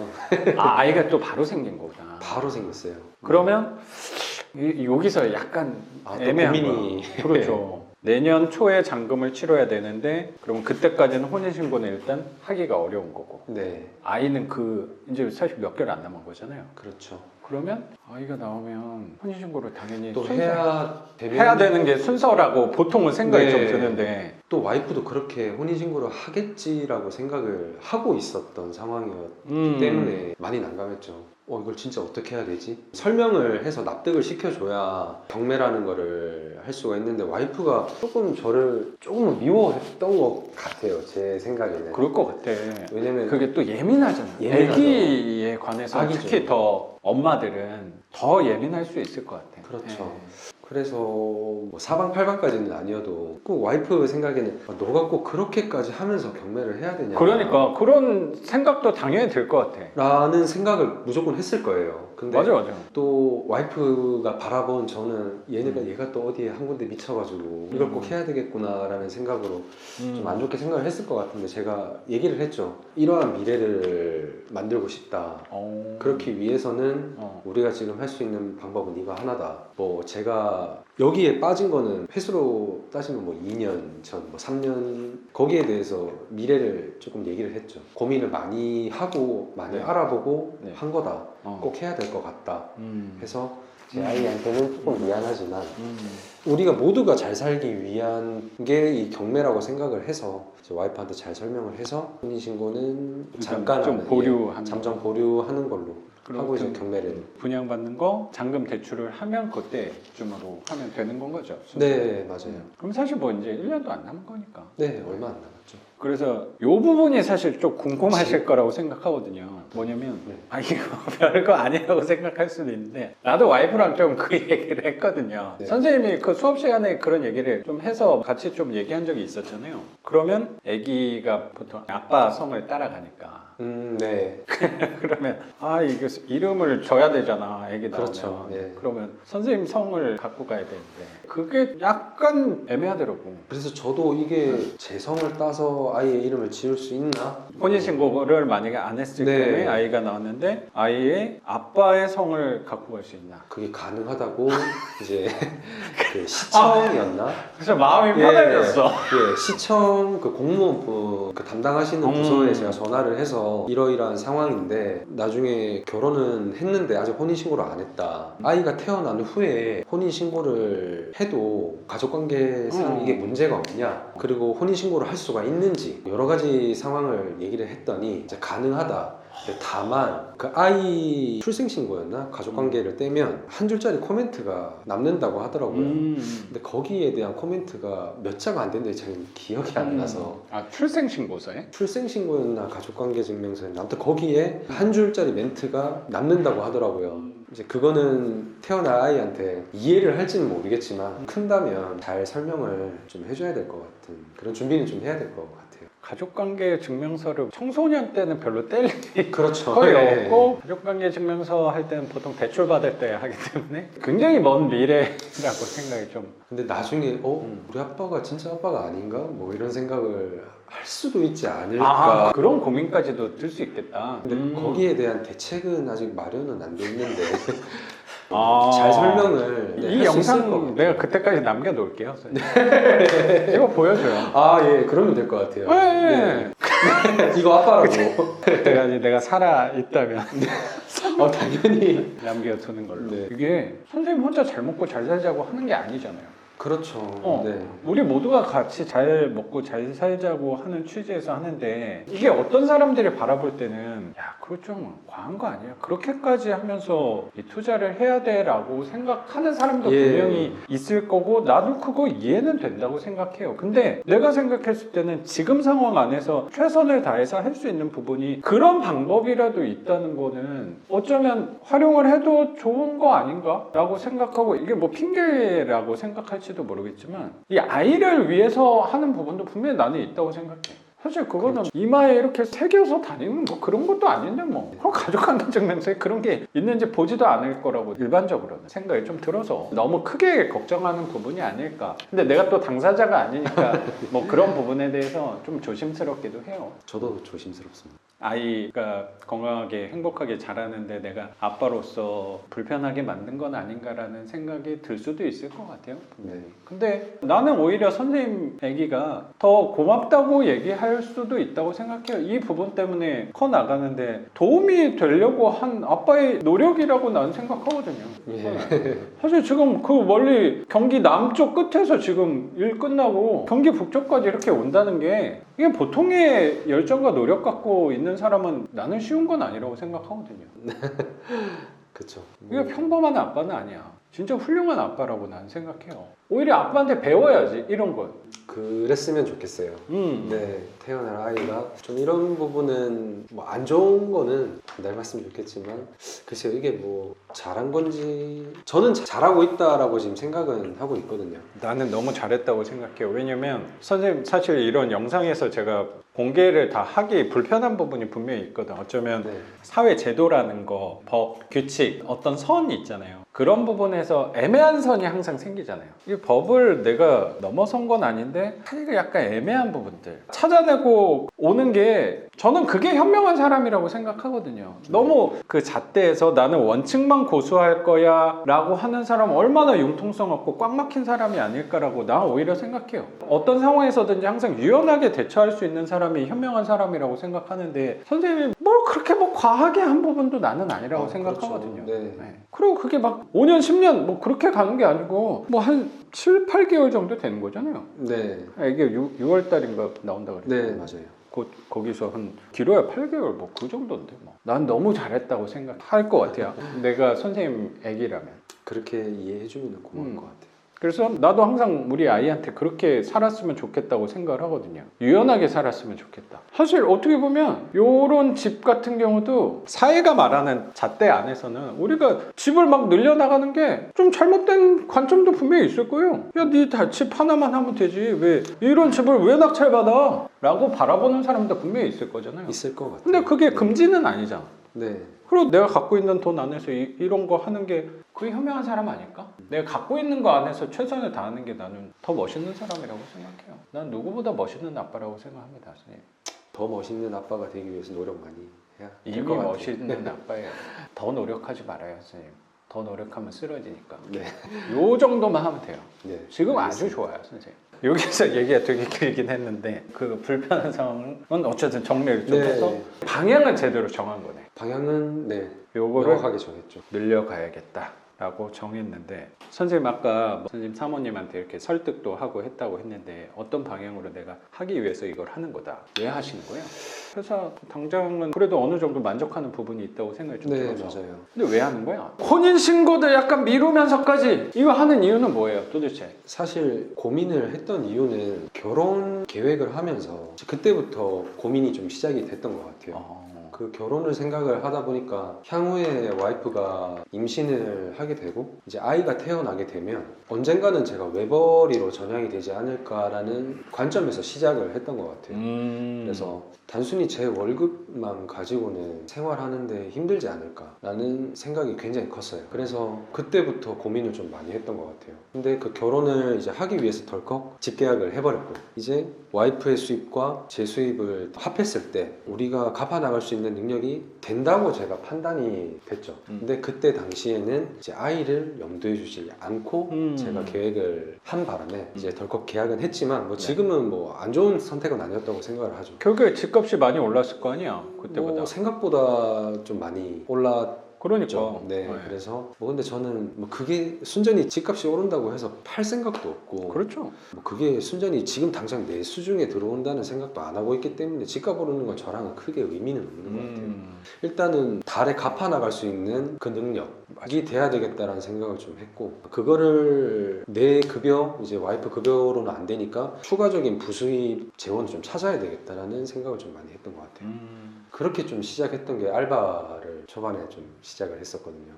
아이가 또 바로 생긴 거구나. 바로 생겼어요. 그러면 여기서 약간 또 애매한 고민이 거야. 그렇죠. 내년 초에 잔금을 치러야 되는데 그럼 그때까지는 혼인신고는 일단 하기가 어려운 거고 네, 아이는 이제 사실 몇 개월 안 남은 거잖아요. 그렇죠. 그러면 아이가 나오면 혼인신고를 당연히 또 해야 해야 되는 게 순서라고 보통은 생각이 네. 좀 드는데 또 와이프도 그렇게 혼인신고를 하겠지라고 생각을 하고 있었던 상황이었기 때문에 많이 난감했죠. 이걸 진짜 어떻게 해야 되지? 설명을 해서 납득을 시켜줘야 경매라는 거를 할 수가 있는데 와이프가 저를 조금 미워했던 것 같아요. 제 생각에는. 그럴 것 같아. 왜냐면 그게 또 예민하잖아. 예민하죠. 애기에 관해서 아기죠. 특히 더 엄마들은 더 예민할 수 있을 것 같아. 그렇죠. 예. 그래서 뭐 사방팔방까지는 아니어도 꼭 와이프 생각에는 너가 꼭 그렇게까지 하면서 경매를 해야 되냐 그러니까 그런 생각도 당연히 들 것 같아. 라는 생각을 무조건 했을 거예요. 근데 맞아. 또 와이프가 바라본 저는 얘가 또 어디에 한 군데 미쳐가지고 이걸 꼭 해야 되겠구나라는 생각으로 좀 안 좋게 생각을 했을 것 같은데 제가 얘기를 했죠. 이러한 미래를 만들고 싶다. 그렇기 위해서는 우리가 지금 할 수 있는 방법은 이거 하나다. 뭐 제가 여기에 빠진 거는 횟수로 따지면 뭐 2년 전, 뭐 3년 거기에 대해서 미래를 조금 얘기를 했죠. 고민을 많이 하고 많이 네. 알아보고 네. 한 거다. 꼭 해야 될 것 같다. 해서 제 음. 아이한테는 조금 미안하지만 우리가 모두가 잘 살기 위한 게 이 경매라고 생각을 해서 이제 와이프한테 잘 설명을 해서 혼인신고는 잠깐 좀 보류하는 잠정 보류하는 걸로 하고 이제 경매를 분양받는 거 잔금 대출을 하면 그때쯤으로 하면 되는 건 거죠. 네 맞아요. 그럼 사실 뭐 이제 1년도 안 남은 거니까. 네 얼마 안 남았죠. 그래서 이 부분이 사실 좀 궁금하실 거라고 생각하거든요. 뭐냐면 이거 별거 아니라고 생각할 수도 있는데 나도 와이프랑 좀 그 얘기를 했거든요. 네. 선생님이 그 수업 시간에 그런 얘기를 좀 해서 같이 좀 얘기한 적이 있었잖아요. 그러면 아기가 보통 아빠 성을 따라가니까 네. 그러면 이거 이름을 줘야 되잖아. 아기 나오면. 그렇죠. 네. 그러면 선생님 성을 갖고 가야 되는데 그게 약간 애매하더라고. 그래서 저도 이게 제 성을 따서 아이의 이름을 지을 수 있나? 혼인신고를 만약에 안 했을 네. 경우에 아이가 나왔는데 아이의 아빠의 성을 갖고 갈 수 있나? 그게 가능하다고 이제 그 시청이었나? 그래서 마음이 예. 편해졌어. 예, 시청 그 공무원부 그 담당하시는 부서에 제가 전화를 해서 이러이러한 상황인데 나중에 결혼은 했는데 아직 혼인신고를 안 했다. 아이가 태어난 후에 혼인신고를 해도 가족관계상 이게 문제가 없냐? 그리고 혼인신고를 할 수가 있는지 여러 가지 상황을 얘기를 했더니 이제 가능하다. 근데 다만 그 아이 출생신고였나? 가족관계를 떼면 한 줄짜리 코멘트가 남는다고 하더라고요. 근데 거기에 대한 코멘트가 몇 자가 안 되는데 잘 기억이 안 나서 아, 출생신고서에? 출생신고였나 가족관계증명서였나 아무튼 거기에 한 줄짜리 멘트가 남는다고 하더라고요. 이제 그거는 태어날 아이한테 이해를 할지는 모르겠지만 큰다면 잘 설명을 좀 해줘야 될 것 같은 그런 준비는 좀 해야 될 것 같아요. 가족관계 증명서를 청소년 때는 별로 뗄 일이 그렇죠. 거의 네. 없고 가족관계 증명서 할 때는 보통 대출 받을 때 하기 때문에 굉장히 먼 미래라고 생각이 좀. 근데 나중에 우리 아빠가 진짜 아빠가 아닌가? 뭐 이런 생각을 할 수도 있지 않을까. 그런 고민까지도 들 수 있겠다. 근데 거기에 대한 대책은 아직 마련은 안 돼 있는데 아. 잘 설명을 이 할 수 있을 것 영상 같아요. 내가 그때까지 남겨놓을게요. 이거 보여줘요. 아, 예, 그러면 될 것 같아요. 네. 이거 아빠라고. 내가 살아 있다면 당연히. 남겨두는 걸로. 네. 이게 선생님 혼자 잘 먹고 잘 살자고 하는 게 아니잖아요. 그렇죠. 네. 우리 모두가 같이 잘 먹고 잘 살자고 하는 취지에서 하는데 이게 어떤 사람들이 바라볼 때는 야 그거 좀 과한 거 아니야? 그렇게까지 하면서 이 투자를 해야 돼 라고 생각하는 사람도 예. 분명히 있을 거고 나도 그거 이해는 된다고 생각해요. 근데 내가 생각했을 때는 지금 상황 안에서 최선을 다해서 할 수 있는 부분이 그런 방법이라도 있다는 거는 어쩌면 활용을 해도 좋은 거 아닌가? 라고 생각하고 이게 뭐 핑계라고 생각할지도 모르겠지만 이 아이를 위해서 하는 부분도 분명히 나는 있다고 생각해. 사실 그거는 그렇죠. 이마에 이렇게 새겨서 다니는 뭐 그런 것도 아닌데 뭐 그럼 가족관계 증명서에 그런 게 있는지 보지도 않을 거라고 일반적으로는 생각이 좀 들어서 너무 크게 걱정하는 부분이 아닐까. 근데 내가 또 당사자가 아니니까 뭐 그런 부분에 대해서 좀 조심스럽기도 해요. 저도 조심스럽습니다. 아이가 건강하게 행복하게 자라는데 내가 아빠로서 불편하게 만든 건 아닌가라는 생각이 들 수도 있을 것 같아요. 네. 근데 나는 오히려 선생님 애기가 더 고맙다고 얘기할 수도 있다고 생각해요. 이 부분 때문에 커 나가는데 도움이 되려고 한 아빠의 노력이라고 나는 생각하거든요. 예. 사실 지금 그 멀리 경기 남쪽 끝에서 지금 일 끝나고 경기 북쪽까지 이렇게 온다는 게 이게 보통의 열정과 노력 갖고 있는 사람은 나는 쉬운 건 아니라고 생각하거든요. 그렇죠. 이게 평범한 아빠는 아니야. 진짜 훌륭한 아빠라고 나는 생각해요. 오히려 아빠한테 배워야지 이런 건. 그랬으면 좋겠어요. 네, 태어날 아이가 좀 이런 부분은 뭐 안 좋은 거는 닮았으면 좋겠지만 글쎄요 이게 뭐 잘한 건지 저는 잘하고 있다라고 지금 생각은 하고 있거든요. 나는 너무 잘했다고 생각해요. 왜냐면 선생님 사실 이런 영상에서 제가 공개를 다 하기 불편한 부분이 분명히 있거든. 어쩌면 네. 사회 제도라는 거, 법, 규칙, 어떤 선이 있잖아요. 그런 부분에서 애매한 선이 항상 생기잖아요. 이 법을 내가 넘어선 건 아닌데 사실 약간 애매한 부분들 찾아내고 오는 게 저는 그게 현명한 사람이라고 생각하거든요. 너무 그 잣대에서 나는 원칙만 고수할 거야 라고 하는 사람은 얼마나 융통성 없고 꽉 막힌 사람이 아닐까라고 난 오히려 생각해요. 어떤 상황에서든지 항상 유연하게 대처할 수 있는 사람이 현명한 사람이라고 생각하는데 선생님이 뭘 그렇게 뭐 과하게 한 부분도 나는 아니라고 생각하거든요. 그렇죠. 네. 네. 그리고 그게 막 5년 10년 뭐 그렇게 가는 게 아니고 뭐 한 7, 8개월 정도 되는 거잖아요. 네. 이게 6월 달인가 나온다 그랬어요. 네, 맞아요. 거기서 한 길어야 8개월 뭐 그 정도인데 뭐. 난 너무 잘했다고 생각할 것 같아요. 내가 선생님 애기라면. 그렇게 이해해주면 고마울 것 같아요. 그래서 나도 항상 우리 아이한테 그렇게 살았으면 좋겠다고 생각을 하거든요. 유연하게 살았으면 좋겠다. 사실 어떻게 보면 요런 집 같은 경우도 사회가 말하는 잣대 안에서는 우리가 집을 막 늘려나가는 게 좀 잘못된 관점도 분명히 있을 거예요. 야, 네 집 하나만 하면 되지. 왜 이런 집을 왜 낙찰받아? 라고 바라보는 사람도 분명히 있을 거잖아요. 있을 것 같아요. 근데 그게 금지는 아니잖아. 네. 그리고 내가 갖고 있는 돈 안에서 이런 거 하는 게 그게 현명한 사람 아닐까? 내가 갖고 있는 거 안에서 최선을 다하는 게 나는 더 멋있는 사람이라고 생각해요. 난 누구보다 멋있는 아빠라고 생각합니다, 선생님. 더 멋있는 아빠가 되기 위해서 노력 많이 해야 될 이미 것 같아요. 멋있는 아빠예요. 더 노력하지 말아요, 선생님. 더 노력하면 쓰러지니까. 네. 요 정도만 하면 돼요. 네. 지금 아주 좋아요, 선생님. 여기서 얘기가 되게 길긴 했는데 그 불편한 상황은 어쨌든 정리를 좀 네. 해서 방향은 제대로 정한 거네. 방향은 네. 요거를 명확하게 정했죠. 늘려가야겠다라고 정했는데 선생님 아까 선생님 사모님한테 이렇게 설득도 하고 했다고 했는데 어떤 방향으로 내가 하기 위해서 이걸 하는 거다. 왜 하시는 거예요? 회사 당장은 그래도 어느 정도 만족하는 부분이 있다고 생각이 좀 네, 들어서 맞아요. 근데 왜 하는 거야? 혼인신고도 약간 미루면서까지 이거 하는 이유는 뭐예요 도대체? 사실 고민을 했던 이유는 결혼 계획을 하면서 그때부터 고민이 좀 시작이 됐던 것 같아요. 그 결혼을 생각을 하다 보니까 향후에 와이프가 임신을 하게 되고 이제 아이가 태어나게 되면 언젠가는 제가 외벌이로 전향이 되지 않을까라는 관점에서 시작을 했던 것 같아요. 그래서 단순히 제 월급만 가지고는 생활하는데 힘들지 않을까라는 생각이 굉장히 컸어요. 그래서 그때부터 고민을 좀 많이 했던 것 같아요. 근데 그 결혼을 이제 하기 위해서 덜컥 집계약을 해버렸고 이제 와이프의 수입과 제 수입을 합했을 때 우리가 갚아 나갈 수 있는 능력이 된다고 제가 판단이 됐죠. 근데 그때 당시에는 이제 아이를 염두에 두지 않고 제가 계획을 한 바람에 이제 덜컥 계약은 했지만 뭐 지금은 뭐 안 좋은 선택은 아니었다고 생각을 하죠. 결국에 집값이 많이 올랐을 거 아니야 그때보다. 뭐 생각보다 좀 많이 올랐죠. 그러니까. 네, 그래서 뭐 근데 저는 뭐 그게 순전히 집값이 오른다고 해서 팔 생각도 없고 그렇죠. 뭐 그게 순전히 지금 당장 내 수중에 들어온다는 생각도 안 하고 있기 때문에 집값 오르는 건 저랑은 크게 의미는 없는 것 같아요. 일단은 달에 갚아 나갈 수 있는 그 능력이 돼야 되겠다라는 생각을 좀 했고 그거를 내 급여 이제 와이프 급여로는 안 되니까 추가적인 부수입 재원을 좀 찾아야 되겠다라는 생각을 좀 많이 했던 것 같아요. 그렇게 좀 시작했던 게 알바를 초반에 좀 시작을 했었거든요.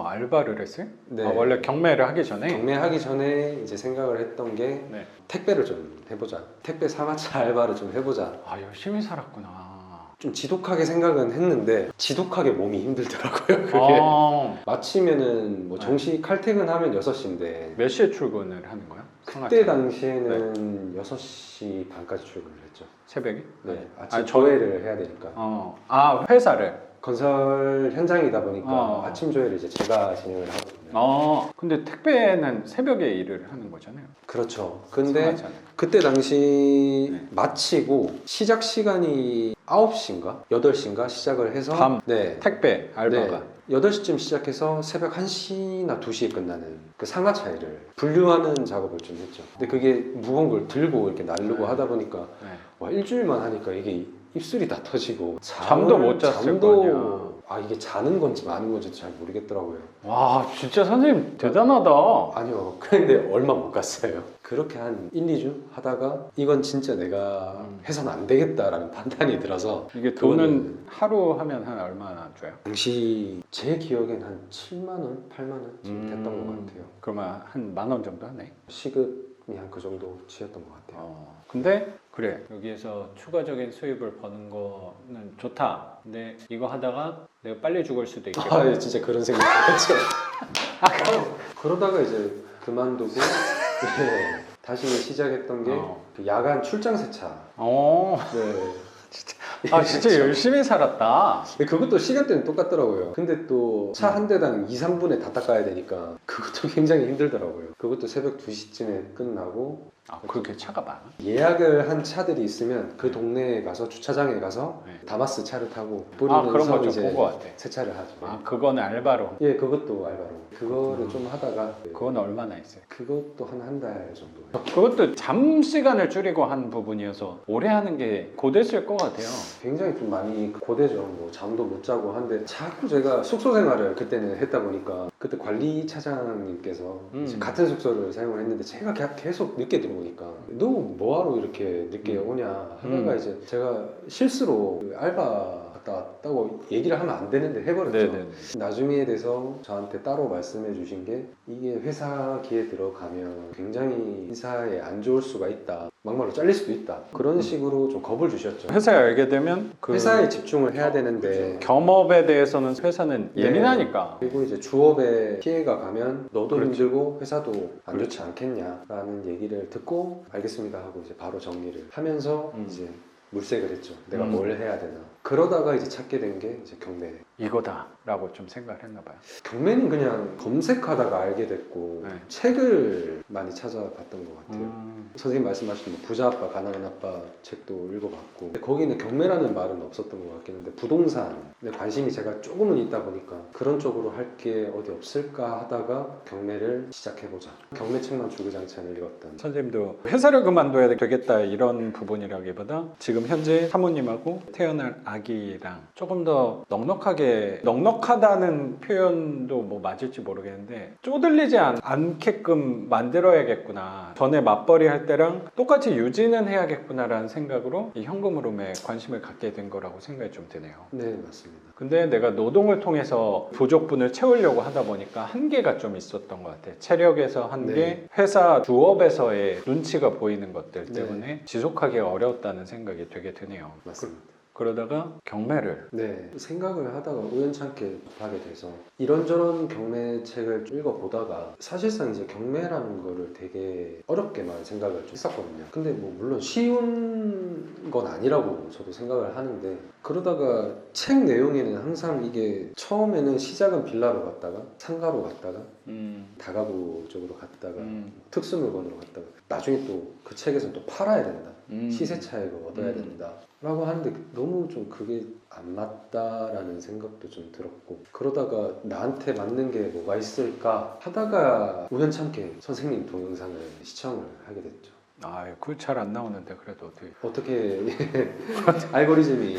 알바를 했어요? 네. 원래 경매를 하기 전에? 경매하기 전에 이제 생각을 했던 게 네. 택배를 좀 해보자. 택배 사마차 알바를 좀 해보자. 열심히 살았구나. 좀 지독하게 생각은 했는데 지독하게 몸이 힘들더라고요. 그게 마치면은 뭐 정시 칼퇴근하면 6시인데 몇 시에 출근을 하는 거야? 그때 당시에는 6시 반까지 출근을 했죠. 새벽에? 네. 아침 조회를 해야 되니까. 회사를? 건설 현장이다 보니까 아침 조회를 이제 제가 진행을 하거든요. 근데 택배는 새벽에 일을 하는 거잖아요. 그렇죠. 근데 상하잖아요. 그때 당시 네. 마치고 시작 시간이 9시인가? 8시인가 시작을 해서 밤? 네. 택배 알바가? 네. 8시쯤 시작해서 새벽 1시나 2시에 끝나는 그 상하차 일을 분류하는 작업을 좀 했죠. 근데 그게 무거운 걸 들고 이렇게 나르고 하다 보니까 와, 일주일만 하니까 이게 입술이 다 터지고 잠도 못 잤을 거 아니야. 이게 자는 건지 마는 건지 잘 모르겠더라고요. 와 진짜 선생님 대단하다. 아니요. 그런데 얼마 못 갔어요. 그렇게 한 1, 2주 하다가 이건 진짜 내가 해서는 안 되겠다라는 판단이 들어서 이게 돈은 하루 하면 한 얼마나 줘요? 당시 제 기억엔 한 7만 원, 8만 원 됐던 것 같아요. 그러면 한 10,000원 정도 하네. 시급이 한 그 정도 치였던 것 같아요. 근데 그래 여기에서 추가적인 수입을 버는 거는 좋다. 근데 이거 하다가 내가 빨리 죽을 수도 있겠다. 예, 진짜 그런 생각이 들었죠. 그러다가 이제 그만두고 네, 다시 시작했던 게 그 야간 출장 세차. 네. 진짜 열심히 살았다. 근데 그것도 시간대는 똑같더라고요. 근데 또 차 한 대당 2, 3분에 다 닦아야 되니까 그것도 굉장히 힘들더라고요. 그것도 새벽 2시쯤에 끝나고 그렇게 차가 많아? 예약을 한 차들이 있으면 그 동네에 가서 주차장에 가서 다마스 차를 타고 그런 뿌리면서 거 좀 이제 본 거 같아. 세차를 하죠. 그거는 알바로? 예, 그것도 알바로. 그거를 좀 하다가 그건 얼마나 했어요? 그것도 한 달 정도. 그것도 잠 시간을 줄이고 한 부분이어서 오래 하는 게 고됐을 것 같아요. 굉장히 좀 많이 고되죠. 뭐 잠도 못 자고 한데 자꾸 제가 숙소 생활을 그때는 했다 보니까 그때 관리 차장님께서 이제 같은 숙소를 사용을 했는데 제가 계속 늦게 들어오니까 너 뭐하러 이렇게 늦게 오냐 하다가 이제 제가 실수로 그 알바 갔다 왔다고 얘기를 하면 안 되는데 해버렸죠. 네네. 나중에 돼서 저한테 따로 말씀해 주신 게 이게 회사기에 들어가면 굉장히 인사에 안 좋을 수가 있다. 막말로 잘릴 수도 있다. 그런 식으로 좀 겁을 주셨죠. 회사에 알게 되면 그 회사에 집중을 해야 되는데 겸업에 대해서는 회사는 네. 예민하니까. 그리고 이제 주업에 피해가 가면 너도 그렇죠. 힘들고 회사도 안 좋지 않겠냐라는 얘기를 듣고 알겠습니다 하고 이제 바로 정리를 하면서 이제 물색을 했죠. 내가 뭘 해야 되나. 그러다가 이제 찾게 된 게 이제 경매. 이거다라고 좀 생각을 했나 봐요. 경매는 그냥 검색하다가 알게 됐고 네. 책을 많이 찾아봤던 것 같아요. 선생님 말씀하신 뭐 부자 아빠 가난한 아빠 책도 읽어봤고 근데 거기는 경매라는 말은 없었던 것 같긴 한데 부동산에 관심이 제가 조금은 있다 보니까 그런 쪽으로 할 게 어디 없을까 하다가 경매를 시작해보자. 경매책만 주구장창 읽었던. 선생님도 회사를 그만둬야 되겠다 이런 부분이라기보다 지금 현재 사모님하고 태어날 아기랑 조금 더 넉넉하다는 표현도 뭐 맞을지 모르겠는데 쪼들리지 않게끔 만들어야겠구나. 전에 맞벌이 할 때랑 똑같이 유지는 해야겠구나라는 생각으로 이 현금흐름에 관심을 갖게 된 거라고 생각이 좀 드네요. 네, 맞습니다. 근데 내가 노동을 통해서 부족분을 채우려고 하다 보니까 한계가 좀 있었던 것 같아요. 체력에서 한계, 네. 회사 주업에서의 눈치가 보이는 것들 때문에 네. 지속하기가 어려웠다는 생각이 되게 드네요. 맞습니다. 그러다가 경매를 네, 생각을 하다가 우연찮게 접하게 돼서 이런저런 경매책을 좀 읽어보다가 사실상 이제 경매라는 거를 되게 어렵게만 생각을 좀 했었거든요. 근데 뭐 물론 쉬운 건 아니라고 저도 생각을 하는데 그러다가 책 내용에는 항상 이게 처음에는 시작은 빌라로 갔다가 상가로 갔다가 다가구 쪽으로 갔다가 특수물건으로 갔다가 나중에 또 그 책에서는 또 팔아야 된다. 시세 차익을 얻어야 된다 라고 하는데 너무 좀 그게 안 맞다라는 생각도 좀 들었고 그러다가 나한테 맞는 게 뭐가 있을까 하다가 우연찮게 선생님 동영상을 시청을 하게 됐죠. 그거 잘 안 나오는데 그래도 어떻게 알고리즘이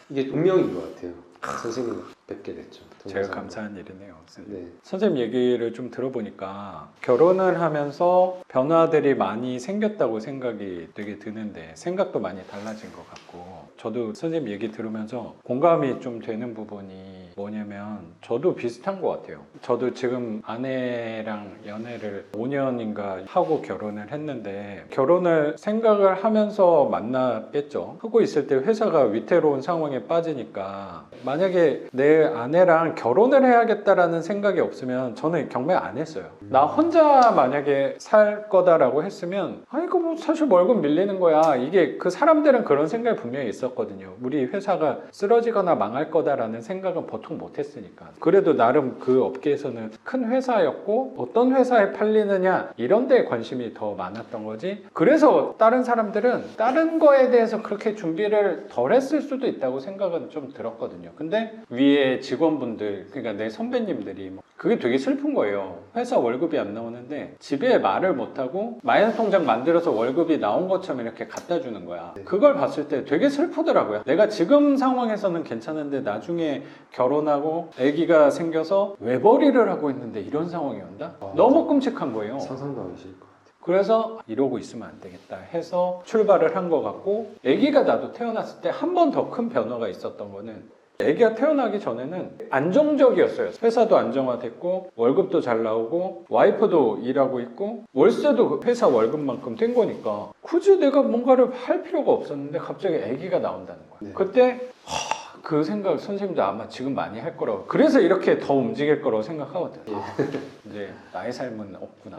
이게 운명인 것 같아요. 선생님 뵙게 됐죠. 제가 동영상으로. 감사한 일이네요. 네. 선생님 얘기를 좀 들어보니까 결혼을 하면서 변화들이 많이 생겼다고 생각이 되게 드는데 생각도 많이 달라진 것 같고 저도 선생님 얘기 들으면서 공감이 좀 되는 부분이 뭐냐면 저도 비슷한 것 같아요. 저도 지금 아내랑 연애를 5년인가 하고 결혼을 했는데 결혼을 생각을 하면서 만났겠죠. 하고 있을 때 회사가 위태로운 상황에 빠지니까 만약에 내 아내랑 결혼을 해야겠다라는 생각이 없으면 저는 경매 안 했어요. 나 혼자 만약에 살 거다라고 했으면 이거 뭐 사실 월급 밀리는 거야. 이게 그 사람들은 그런 생각이 분명히 있었거든요. 우리 회사가 쓰러지거나 망할 거다라는 생각은 보통 못 했으니까. 그래도 나름 그 업계에서는 큰 회사였고 어떤 회사에 팔리느냐 이런 데에 관심이 더 많았던 거지. 그래서 다른 사람들은 다른 거에 대해서 그렇게 준비를 덜 했을 수도 있다고 생각은 좀 들었거든요. 근데 위에 직원분들 그러니까 내 선배님들이 그게 되게 슬픈 거예요. 회사 월급이 안 나오는데 집에 말을 못하고 마이너스 통장 만들어서 월급이 나온 것처럼 이렇게 갖다 주는 거야. 그걸 봤을 때 되게 슬프더라고요. 내가 지금 상황에서는 괜찮은데 나중에 결혼하고 아기가 생겨서 외벌이를 하고 있는데 이런 상황이 온다? 너무 끔찍한 거예요. 상상도 하기 싫을 것 같아요. 그래서 이러고 있으면 안 되겠다 해서 출발을 한 것 같고 아기가 나도 태어났을 때 한 번 더 큰 변화가 있었던 거는 아기가 태어나기 전에는 안정적이었어요. 회사도 안정화됐고 월급도 잘 나오고 와이프도 일하고 있고 월세도 회사 월급만큼 된 거니까 굳이 내가 뭔가를 할 필요가 없었는데 갑자기 아기가 나온다는 거야. 네. 그때 그 생각 선생님도 아마 지금 많이 할 거라고 그래서 이렇게 더 움직일 거라고 생각하거든. 이제 나의 삶은 없구나.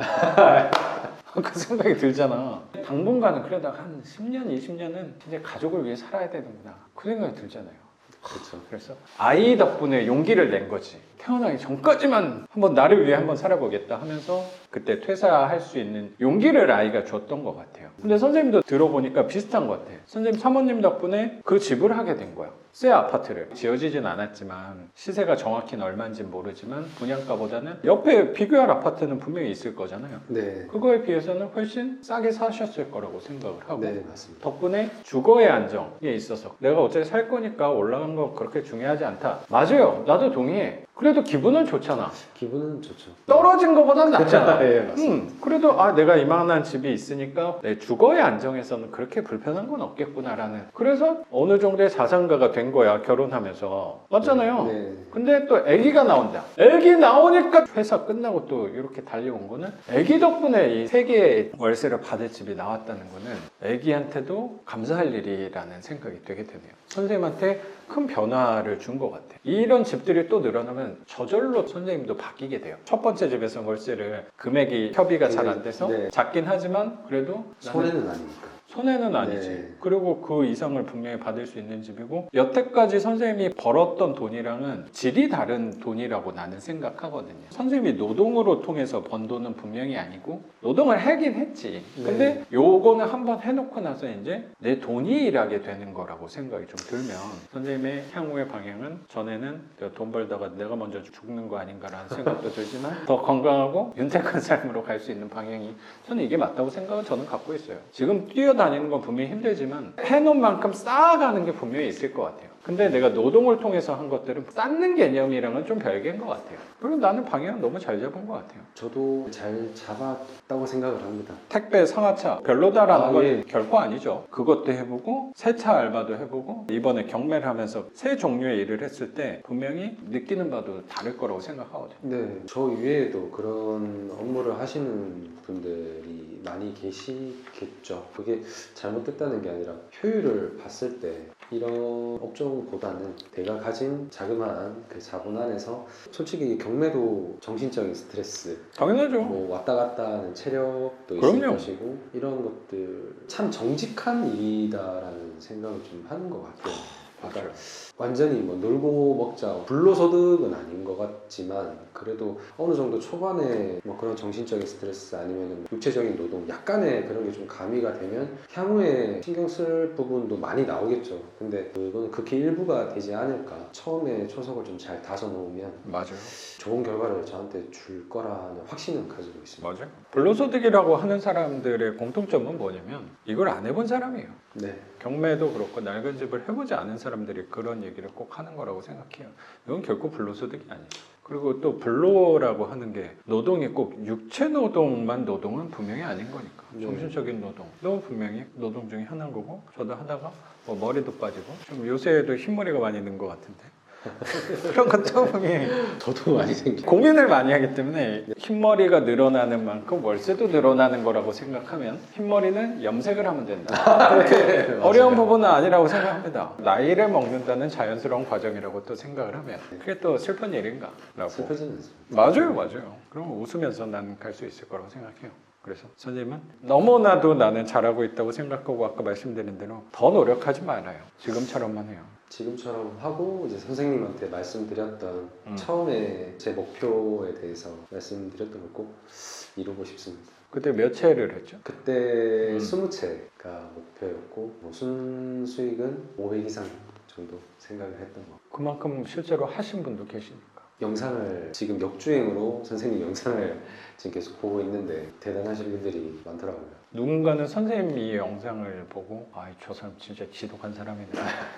그 생각이 들잖아. 당분간은 그러다가 한 10년, 20년은 진짜 가족을 위해 살아야 되는구나. 그 생각이 들잖아요. 그렇죠. 그래서 아이 덕분에 용기를 낸 거지. 태어나기 전까지만 한번 나를 위해 한번 살아보겠다 하면서 그때 퇴사할 수 있는 용기를 아이가 줬던 것 같아요. 근데 선생님도 들어보니까 비슷한 것 같아요. 선생님 사모님 덕분에 그 집을 하게 된 거야. 새 아파트를 지어지진 않았지만 시세가 정확히는 얼마인지는 모르지만 분양가보다는 옆에 비교할 아파트는 분명히 있을 거잖아요. 네. 그거에 비해서는 훨씬 싸게 사셨을 거라고 생각을 하고 네, 맞습니다. 덕분에 주거의 안정에 있어서 내가 어차피 살 거니까 올라간 거 그렇게 중요하지 않다. 맞아요. 나도 동의해. 그래도 기분은 좋잖아. 기분은 좋죠. 떨어진 것보단 낫잖아. 예, 맞습니다. 그래도 내가 이만한 집이 있으니까 내 주거의 안정에서는 그렇게 불편한 건 없겠구나라는. 그래서 어느 정도의 자산가가 된 거야, 결혼하면서. 맞잖아요. 네. 근데 또 아기가 나온다. 아기 나오니까 회사 끝나고 또 이렇게 달려온 거는 아기 덕분에 이 세계의 월세를 받을 집이 나왔다는 거는 아기한테도 감사할 일이라는 생각이 되게 드네요. 선생님한테 큰 변화를 준 것 같아요. 이런 집들이 또 늘어나면 저절로 선생님도 바뀌게 돼요. 첫 번째 집에서 월세를 금액이 협의가 잘 안 돼서 네. 작긴 하지만 그래도 손해는 아니니까. 손해는 아니지. 네. 그리고 그 이상을 분명히 받을 수 있는 집이고, 여태까지 선생님이 벌었던 돈이랑은 질이 다른 돈이라고 나는 생각하거든요. 선생님이 노동으로 통해서 번 돈은 분명히 아니고 노동을 하긴 했지. 근데 요거는 한번 해놓고 나서 이제 내 돈이 일하게 되는 거라고 생각이 좀 들면, 선생님의 향후의 방향은 전에는 내가 돈 벌다가 내가 먼저 죽는 거 아닌가라는 생각도 들지만 더 건강하고 윤택한 삶으로 갈 수 있는 방향이, 저는 이게 맞다고 생각을 저는 갖고 있어요. 지금 뛰어다니는 건 분명히 힘들지만 해놓은 만큼 쌓아가는 게 분명히 있을 것 같아요. 근데 내가 노동을 통해서 한 것들은 쌓는 개념이랑은 좀 별개인 것 같아요. 그리고 나는 방향은 너무 잘 잡은 것 같아요. 저도 잘 잡았다고 생각을 합니다. 택배 상하차 별로다라는 건 예. 결코 아니죠. 그것도 해보고 세차 알바도 해보고 이번에 경매를 하면서 세 종류의 일을 했을 때 분명히 느끼는 바도 다를 거라고 생각하거든요. 네, 저 위에도 그런 업무를 하시는 분들이 많이 계시겠죠. 그게 잘못됐다는 게 아니라 효율을 봤을 때 이런 업종보다는 내가 가진 자그마한 그 자본 안에서 솔직히 경매도 정신적인 스트레스, 당연하죠. 뭐 왔다 갔다 하는 체력도 있을 그럼요. 것이고 이런 것들 참 정직한 일이다라는 생각을 좀 하는 것 같아요. 그러니까 완전히 뭐 놀고 먹자 불로소득은 아닌 것 같지만 그래도 어느 정도 초반에 뭐 그런 정신적인 스트레스 아니면 육체적인 노동 약간의 그런 게 좀 가미가 되면 향후에 신경 쓸 부분도 많이 나오겠죠. 근데 그거는 극히 일부가 되지 않을까. 처음에 초석을 좀 잘 다져 놓으면 맞아요. 좋은 결과를 저한테 줄 거라는 확신은 가지고 있습니다. 맞아요. 불로소득이라고 하는 사람들의 공통점은 뭐냐면 이걸 안 해본 사람이에요. 네. 경매도 그렇고 낡은 집을 해보지 않은 사람들이 그런 얘기를 꼭 하는 거라고 생각해요. 이건 결코 불로소득이 아니죠. 그리고 또 불로라고 하는 게 노동이 꼭 육체 노동만 노동은 분명히 아닌 거니까. 정신적인 노동도 분명히 노동 중에 하나인 거고, 저도 하다가 뭐 머리도 빠지고 좀 요새도 흰머리가 많이 는 것 같은데 그런 것도 분명히 저도 많이 생겨요. 고민을 많이 하기 때문에 흰머리가 늘어나는 만큼 월세도 늘어나는 거라고 생각하면 흰머리는 염색을 하면 된다. 그렇게 어려운 부분은 아니라고 생각합니다. 나이를 먹는다는 자연스러운 과정이라고 또 생각을 하면 그게 또 슬픈 일인가? 라고. 슬프지는 않습니다. 맞아요. 그럼 웃으면서 난 갈 수 있을 거라고 생각해요. 그래서 선생님은 너무나도 나는 잘하고 있다고 생각하고 아까 말씀드린 대로 더 노력하지 말아요. 지금처럼만 해요. 지금처럼 하고 이제 선생님한테 말씀드렸던 처음에 제 목표에 대해서 말씀드렸던 걸 꼭 이루고 싶습니다. 그때 몇 채를 했죠? 그때 20채가 목표였고 뭐 순수익은 500 이상 정도 생각을 했던 거. 그만큼 실제로 하신 분도 계시니까. 영상을 지금 역주행으로 선생님 영상을 지금 계속 보고 있는데 대단하신 분들이 많더라고요. 누군가는 선생님이 이 영상을 보고 저 사람 진짜 지독한 사람이네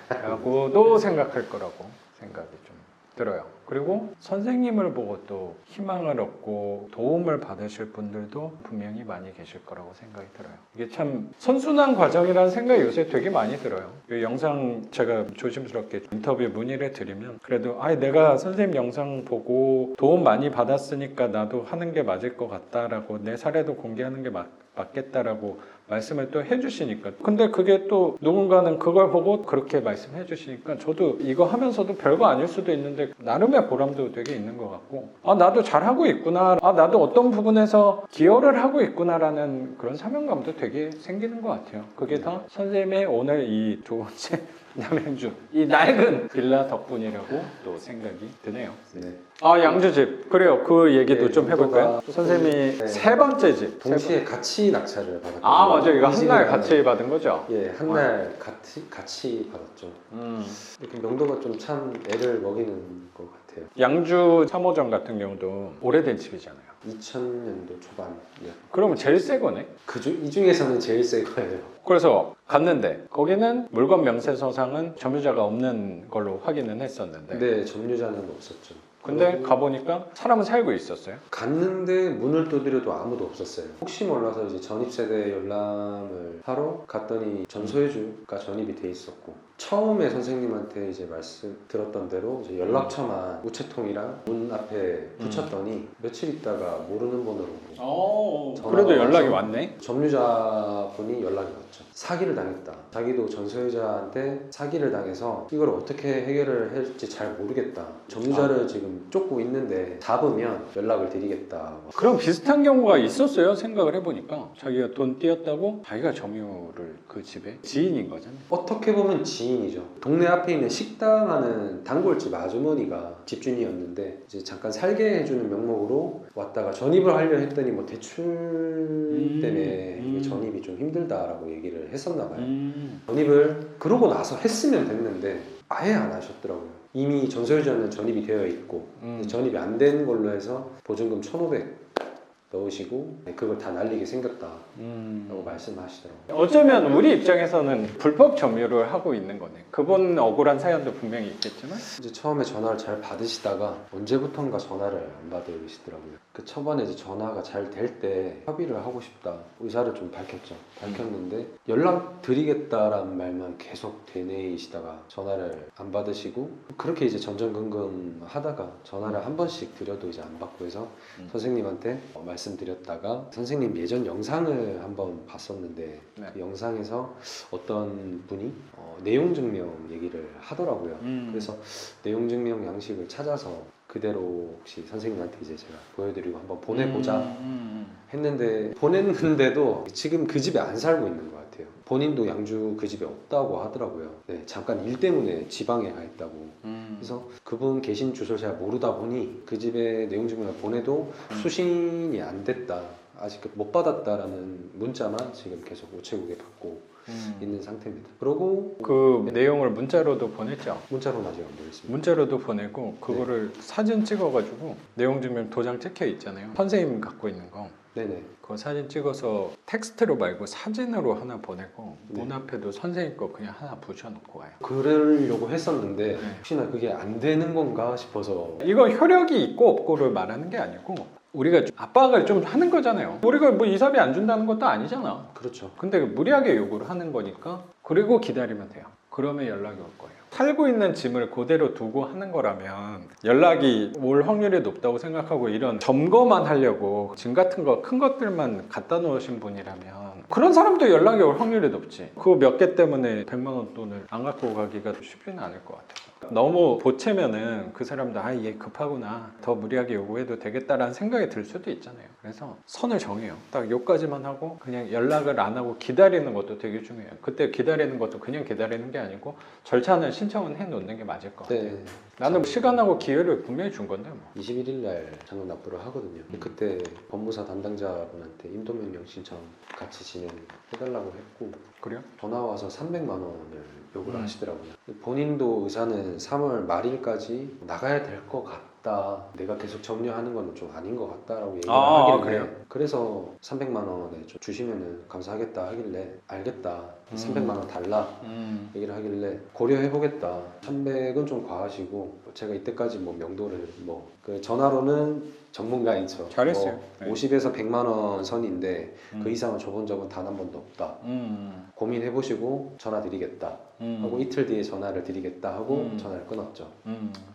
라고도 생각할 거라고 생각이 좀 들어요. 그리고 선생님을 보고 또 희망을 얻고 도움을 받으실 분들도 분명히 많이 계실 거라고 생각이 들어요. 이게 참 선순환 과정이라는 생각이 요새 되게 많이 들어요. 이 영상 제가 조심스럽게 인터뷰 문의를 드리면 그래도 내가 선생님 영상 보고 도움 많이 받았으니까 나도 하는 게 맞을 것 같다라고 내 사례도 공개하는 게 맞겠다라고 말씀을 또 해주시니까, 근데 그게 또 누군가는 그걸 보고 그렇게 말씀해 주시니까 저도 이거 하면서도 별거 아닐 수도 있는데 나름의 보람도 되게 있는 것 같고, 나도 잘하고 있구나, 나도 어떤 부분에서 기여를 하고 있구나라는 그런 사명감도 되게 생기는 것 같아요. 그게 다 선생님의 오늘 이 두 번째 남양주 이 낡은 빌라 덕분이라고 또 생각이 드네요. 네. 양주집, 그래요. 그 얘기도 네, 좀 해볼까요? 조금, 선생님이 네. 세 번째 집 동시에 같이 낙찰을 받았거든요. 맞아요. 이거 한 이 날 집은 같이 받은 거죠? 예, 한 날 같이 받았죠. 이렇게 명도가 좀 참 애를 먹이는 것 같아요. 양주 3호점 같은 경우도 오래된 집이잖아요. 2000년도 초반이요. 그러면 제일 새 거네? 이 중에서는 제일 새 거예요. 그래서 갔는데 거기는 물건 명세서상은 점유자가 없는 걸로 확인은 했었는데 네, 점유자는 없었죠. 근데 가보니까 사람은 살고 있었어요. 갔는데 문을 두드려도 아무도 없었어요. 혹시 몰라서 이제 전입세대 열람을 하러 갔더니 전소해주가 전입이 돼 있었고, 처음에 선생님한테 이제 말씀 들었던 대로 이제 연락처만 우체통이랑 문 앞에 붙였더니 며칠 있다가 모르는 번호로 그래도 전화가 연락이 와서 왔네. 점유자분이 연락이 왔죠. 사기를 당했다. 자기도 전소유자한테 사기를 당해서 이걸 어떻게 해결을 할지 잘 모르겠다. 점유자를 지금 쫓고 있는데 잡으면 연락을 드리겠다. 그럼 비슷한 경우가 있었어요. 생각을 해보니까 자기가 돈 띄었다고 자기가 점유를 그 집에 지인인 거잖아요. 어떻게 보면 지인이죠. 동네 앞에 있는 식당 하는 단골집 아주머니가 집주인이었는데 이제 잠깐 살게 해주는 명목으로 왔다가 전입을 하려 했더니 뭐 대출 때문에 이게 전입이 좀 힘들다라고 얘기를 했었나 봐요. 전입을 그러고 나서 했으면 됐는데 아예 안 하셨더라고요. 이미 전소유자는 전입이 되어 있고 전입이 안 된 걸로 해서 보증금 1,500 넣으시고 그걸 다 날리게 생겼다라고 말씀하시더라고요. 어쩌면 우리 입장에서는 불법 점유를 하고 있는 거네. 그분 억울한 사연도 분명히 있겠지만 이제 처음에 전화를 잘 받으시다가 언제부턴가 전화를 안 받으시더라고요. 그 초반에 이제 전화가 잘 될 때 협의를 하고 싶다 의사를 좀 밝혔는데 연락 드리겠다라는 말만 계속 되뇌이시다가 전화를 안 받으시고, 그렇게 이제 전전긍긍 하다가 전화를 한 번씩 드려도 이제 안 받고 해서 선생님한테 말씀드렸다가 선생님 예전 영상을 한번 봤었는데 그 영상에서 어떤 분이 내용 증명 얘기를 하더라고요. 그래서 내용 증명 양식을 찾아서 그대로 혹시 선생님한테 이제 제가 보여드리고 한번 보내보자 했는데, 보냈는데도 지금 그 집에 안 살고 있는 것 같아요. 본인도 양주 그 집에 없다고 하더라고요. 네, 잠깐 일 때문에 지방에 가 있다고. 그래서 그분 계신 주소를 제가 모르다 보니 그 집에 내용 증명을 보내도 수신이 안 됐다, 아직 못 받았다라는 문자만 지금 계속 우체국에 받고 있는 상태입니다. 그러고 그 내용을 문자로도 보냈죠. 문자로는 아직 안 보냈습니다. 문자로도 보내고 그거를 사진 찍어가지고 내용 증명 도장 찍혀 있잖아요. 선생님 갖고 있는 거. 네네. 그거 사진 찍어서 텍스트로 말고 사진으로 하나 보내고 네. 문 앞에도 선생님 거 그냥 하나 붙여놓고 와요. 그러려고 했었는데 혹시나 그게 안 되는 건가 싶어서. 이거 효력이 있고 없고를 말하는 게 아니고 우리가 좀 압박을 좀 하는 거잖아요. 우리가 뭐 이사비 안 준다는 것도 아니잖아. 그렇죠. 근데 무리하게 요구를 하는 거니까 그리고 기다리면 돼요. 그러면 연락이 올 거예요. 살고 있는 짐을 그대로 두고 하는 거라면 연락이 올 확률이 높다고 생각하고 이런 점거만 하려고 짐 같은 거 큰 것들만 갖다 놓으신 분이라면 그런 사람도 연락이 올 확률이 높지. 그 몇 개 때문에 100만 원 돈을 안 갖고 가기가 쉽지는 않을 것 같아요. 너무 보채면은 그 사람도 아 얘 급하구나, 더 무리하게 요구해도 되겠다라는 생각이 들 수도 있잖아요. 그래서 선을 정해요. 딱 요까지만 하고 그냥 연락을 안 하고 기다리는 것도 되게 중요해요. 그때 기다리는 것도 그냥 기다리는 게 아니고 절차는 신청은 해 놓는 게 맞을 것 같아요. 네. 나는 시간하고 기회를 분명히 준 건데 뭐. 21일 날 잔금 납부를 하거든요. 그때 법무사 담당자분한테 임도명령 신청 같이 진행해달라고 했고 그래요? 전화 와서 300만 원을 요구를 하시더라고요. 본인도 의사는 3월 말일까지 나가야 될 것 같다. 내가 계속 점유하는 건 좀 아닌 것 같다라고 얘기를 하길래 그래요? 그래서 300만 원에 좀 주시면은 감사하겠다 하길래 알겠다. 300만 원 달라. 얘기를 하길래 고려해보겠다. 300은 좀 과하시고 제가 이때까지 뭐 명도를 뭐 그 전화로는 전문가인 척 잘했어요. 뭐 네. 50에서 100만 원 선인데 그 이상은 줘본 적은 단 한 번도 없다. 고민해보시고 전화 드리겠다 하고 이틀 뒤에 전화를 드리겠다 하고 전화를 끊었죠.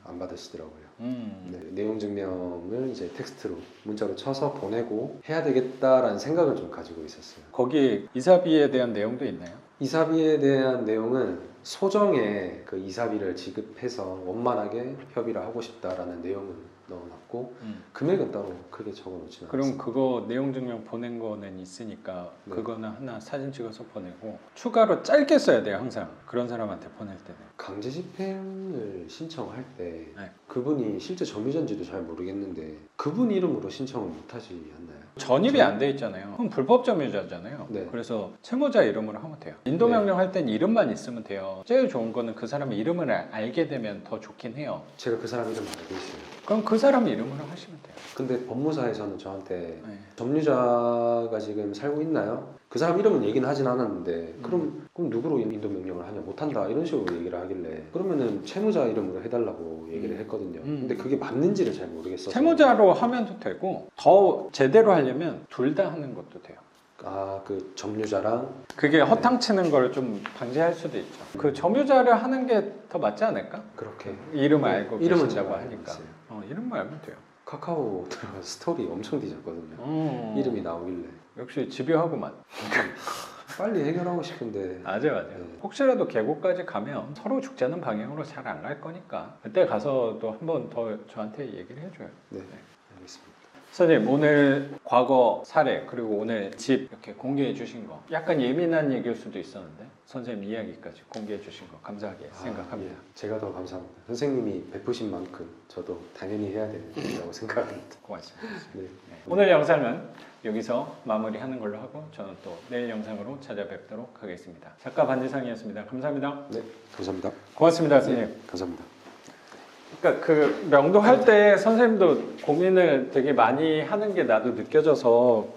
안 받으시더라고요. 네, 내용 증명을 이제 텍스트로 문자로 쳐서 보내고 해야 되겠다라는 생각을 좀 가지고 있었어요. 거기 이사비에 대한 내용도 있나요? 이사비에 대한 내용은 소정에 그 이사비를 지급해서 원만하게 협의를 하고 싶다라는 내용은 넣어놨고 금액은 따로 크게 적어놓지는 그럼 않습니다. 그거 내용 증명 보낸 거는 있으니까 네. 그거는 하나 사진 찍어서 보내고 추가로 짧게 써야 돼요. 항상 그런 사람한테 보낼 때는. 강제 집행을 신청할 때 네. 그분이 실제 점유자인지도 잘 모르겠는데 그분 이름으로 신청을 못하지 않나요? 전입이 안 돼 있잖아요. 그럼 불법 점유자잖아요. 네. 그래서 채무자 이름으로 하면 돼요. 인도명령 할 땐 이름만 있으면 돼요. 제일 좋은 거는 그 사람의 이름을 알게 되면 더 좋긴 해요. 제가 그 사람 이름 알고 있어요. 그럼 그 사람 이름으로 하시면 돼요. 근데 법무사에서는 저한테 네. 점유자가 지금 살고 있나요? 그 사람 이름은 얘기는 하진 않았는데 그럼 누구로 인도 명령을 하냐? 못한다 이런 식으로 얘기를 하길래 그러면은 채무자 이름으로 해달라고 얘기를 했거든요. 근데 그게 맞는지를 잘 모르겠어서 채무자로 하면도 되고 더 제대로 하려면 둘 다 하는 것도 돼요. 그 점유자랑 그게 허탕치는 걸 좀 방지할 수도 있죠. 그 점유자를 하는 게 더 맞지 않을까? 그렇게 이름 알고 이름은 계신다고 제가 알고 하니까. 있어요. 이름만 알면 돼요. 카카오 들어가서 스토리 엄청 뒤졌거든요. 이름이 나오길래 역시 집요하구만. 빨리 해결하고 싶은데 맞아요. 네. 혹시라도 계곡까지 가면 서로 죽자는 방향으로 잘 안 갈 거니까 그때 가서도 한 번 더 저한테 얘기를 해줘요. 네, 알겠습니다. 선생님 오늘 과거 사례 그리고 오늘 집 이렇게 공개해 주신 거 약간 예민한 얘기일 수도 있었는데 선생님 이야기까지 공개해 주신 거 감사하게 생각합니다. 예. 제가 더 감사합니다. 선생님이 베푸신 만큼 저도 당연히 해야 된다고 생각합니다. 고맙습니다. 네. 네. 오늘 영상은 여기서 마무리하는 걸로 하고 저는 또 내일 영상으로 찾아뵙도록 하겠습니다. 작가 반지상이었습니다. 감사합니다. 네, 감사합니다. 고맙습니다, 선생님. 감사합니다. 그러니까 그 명도할 때 선생님도 고민을 되게 많이 하는 게 나도 느껴져서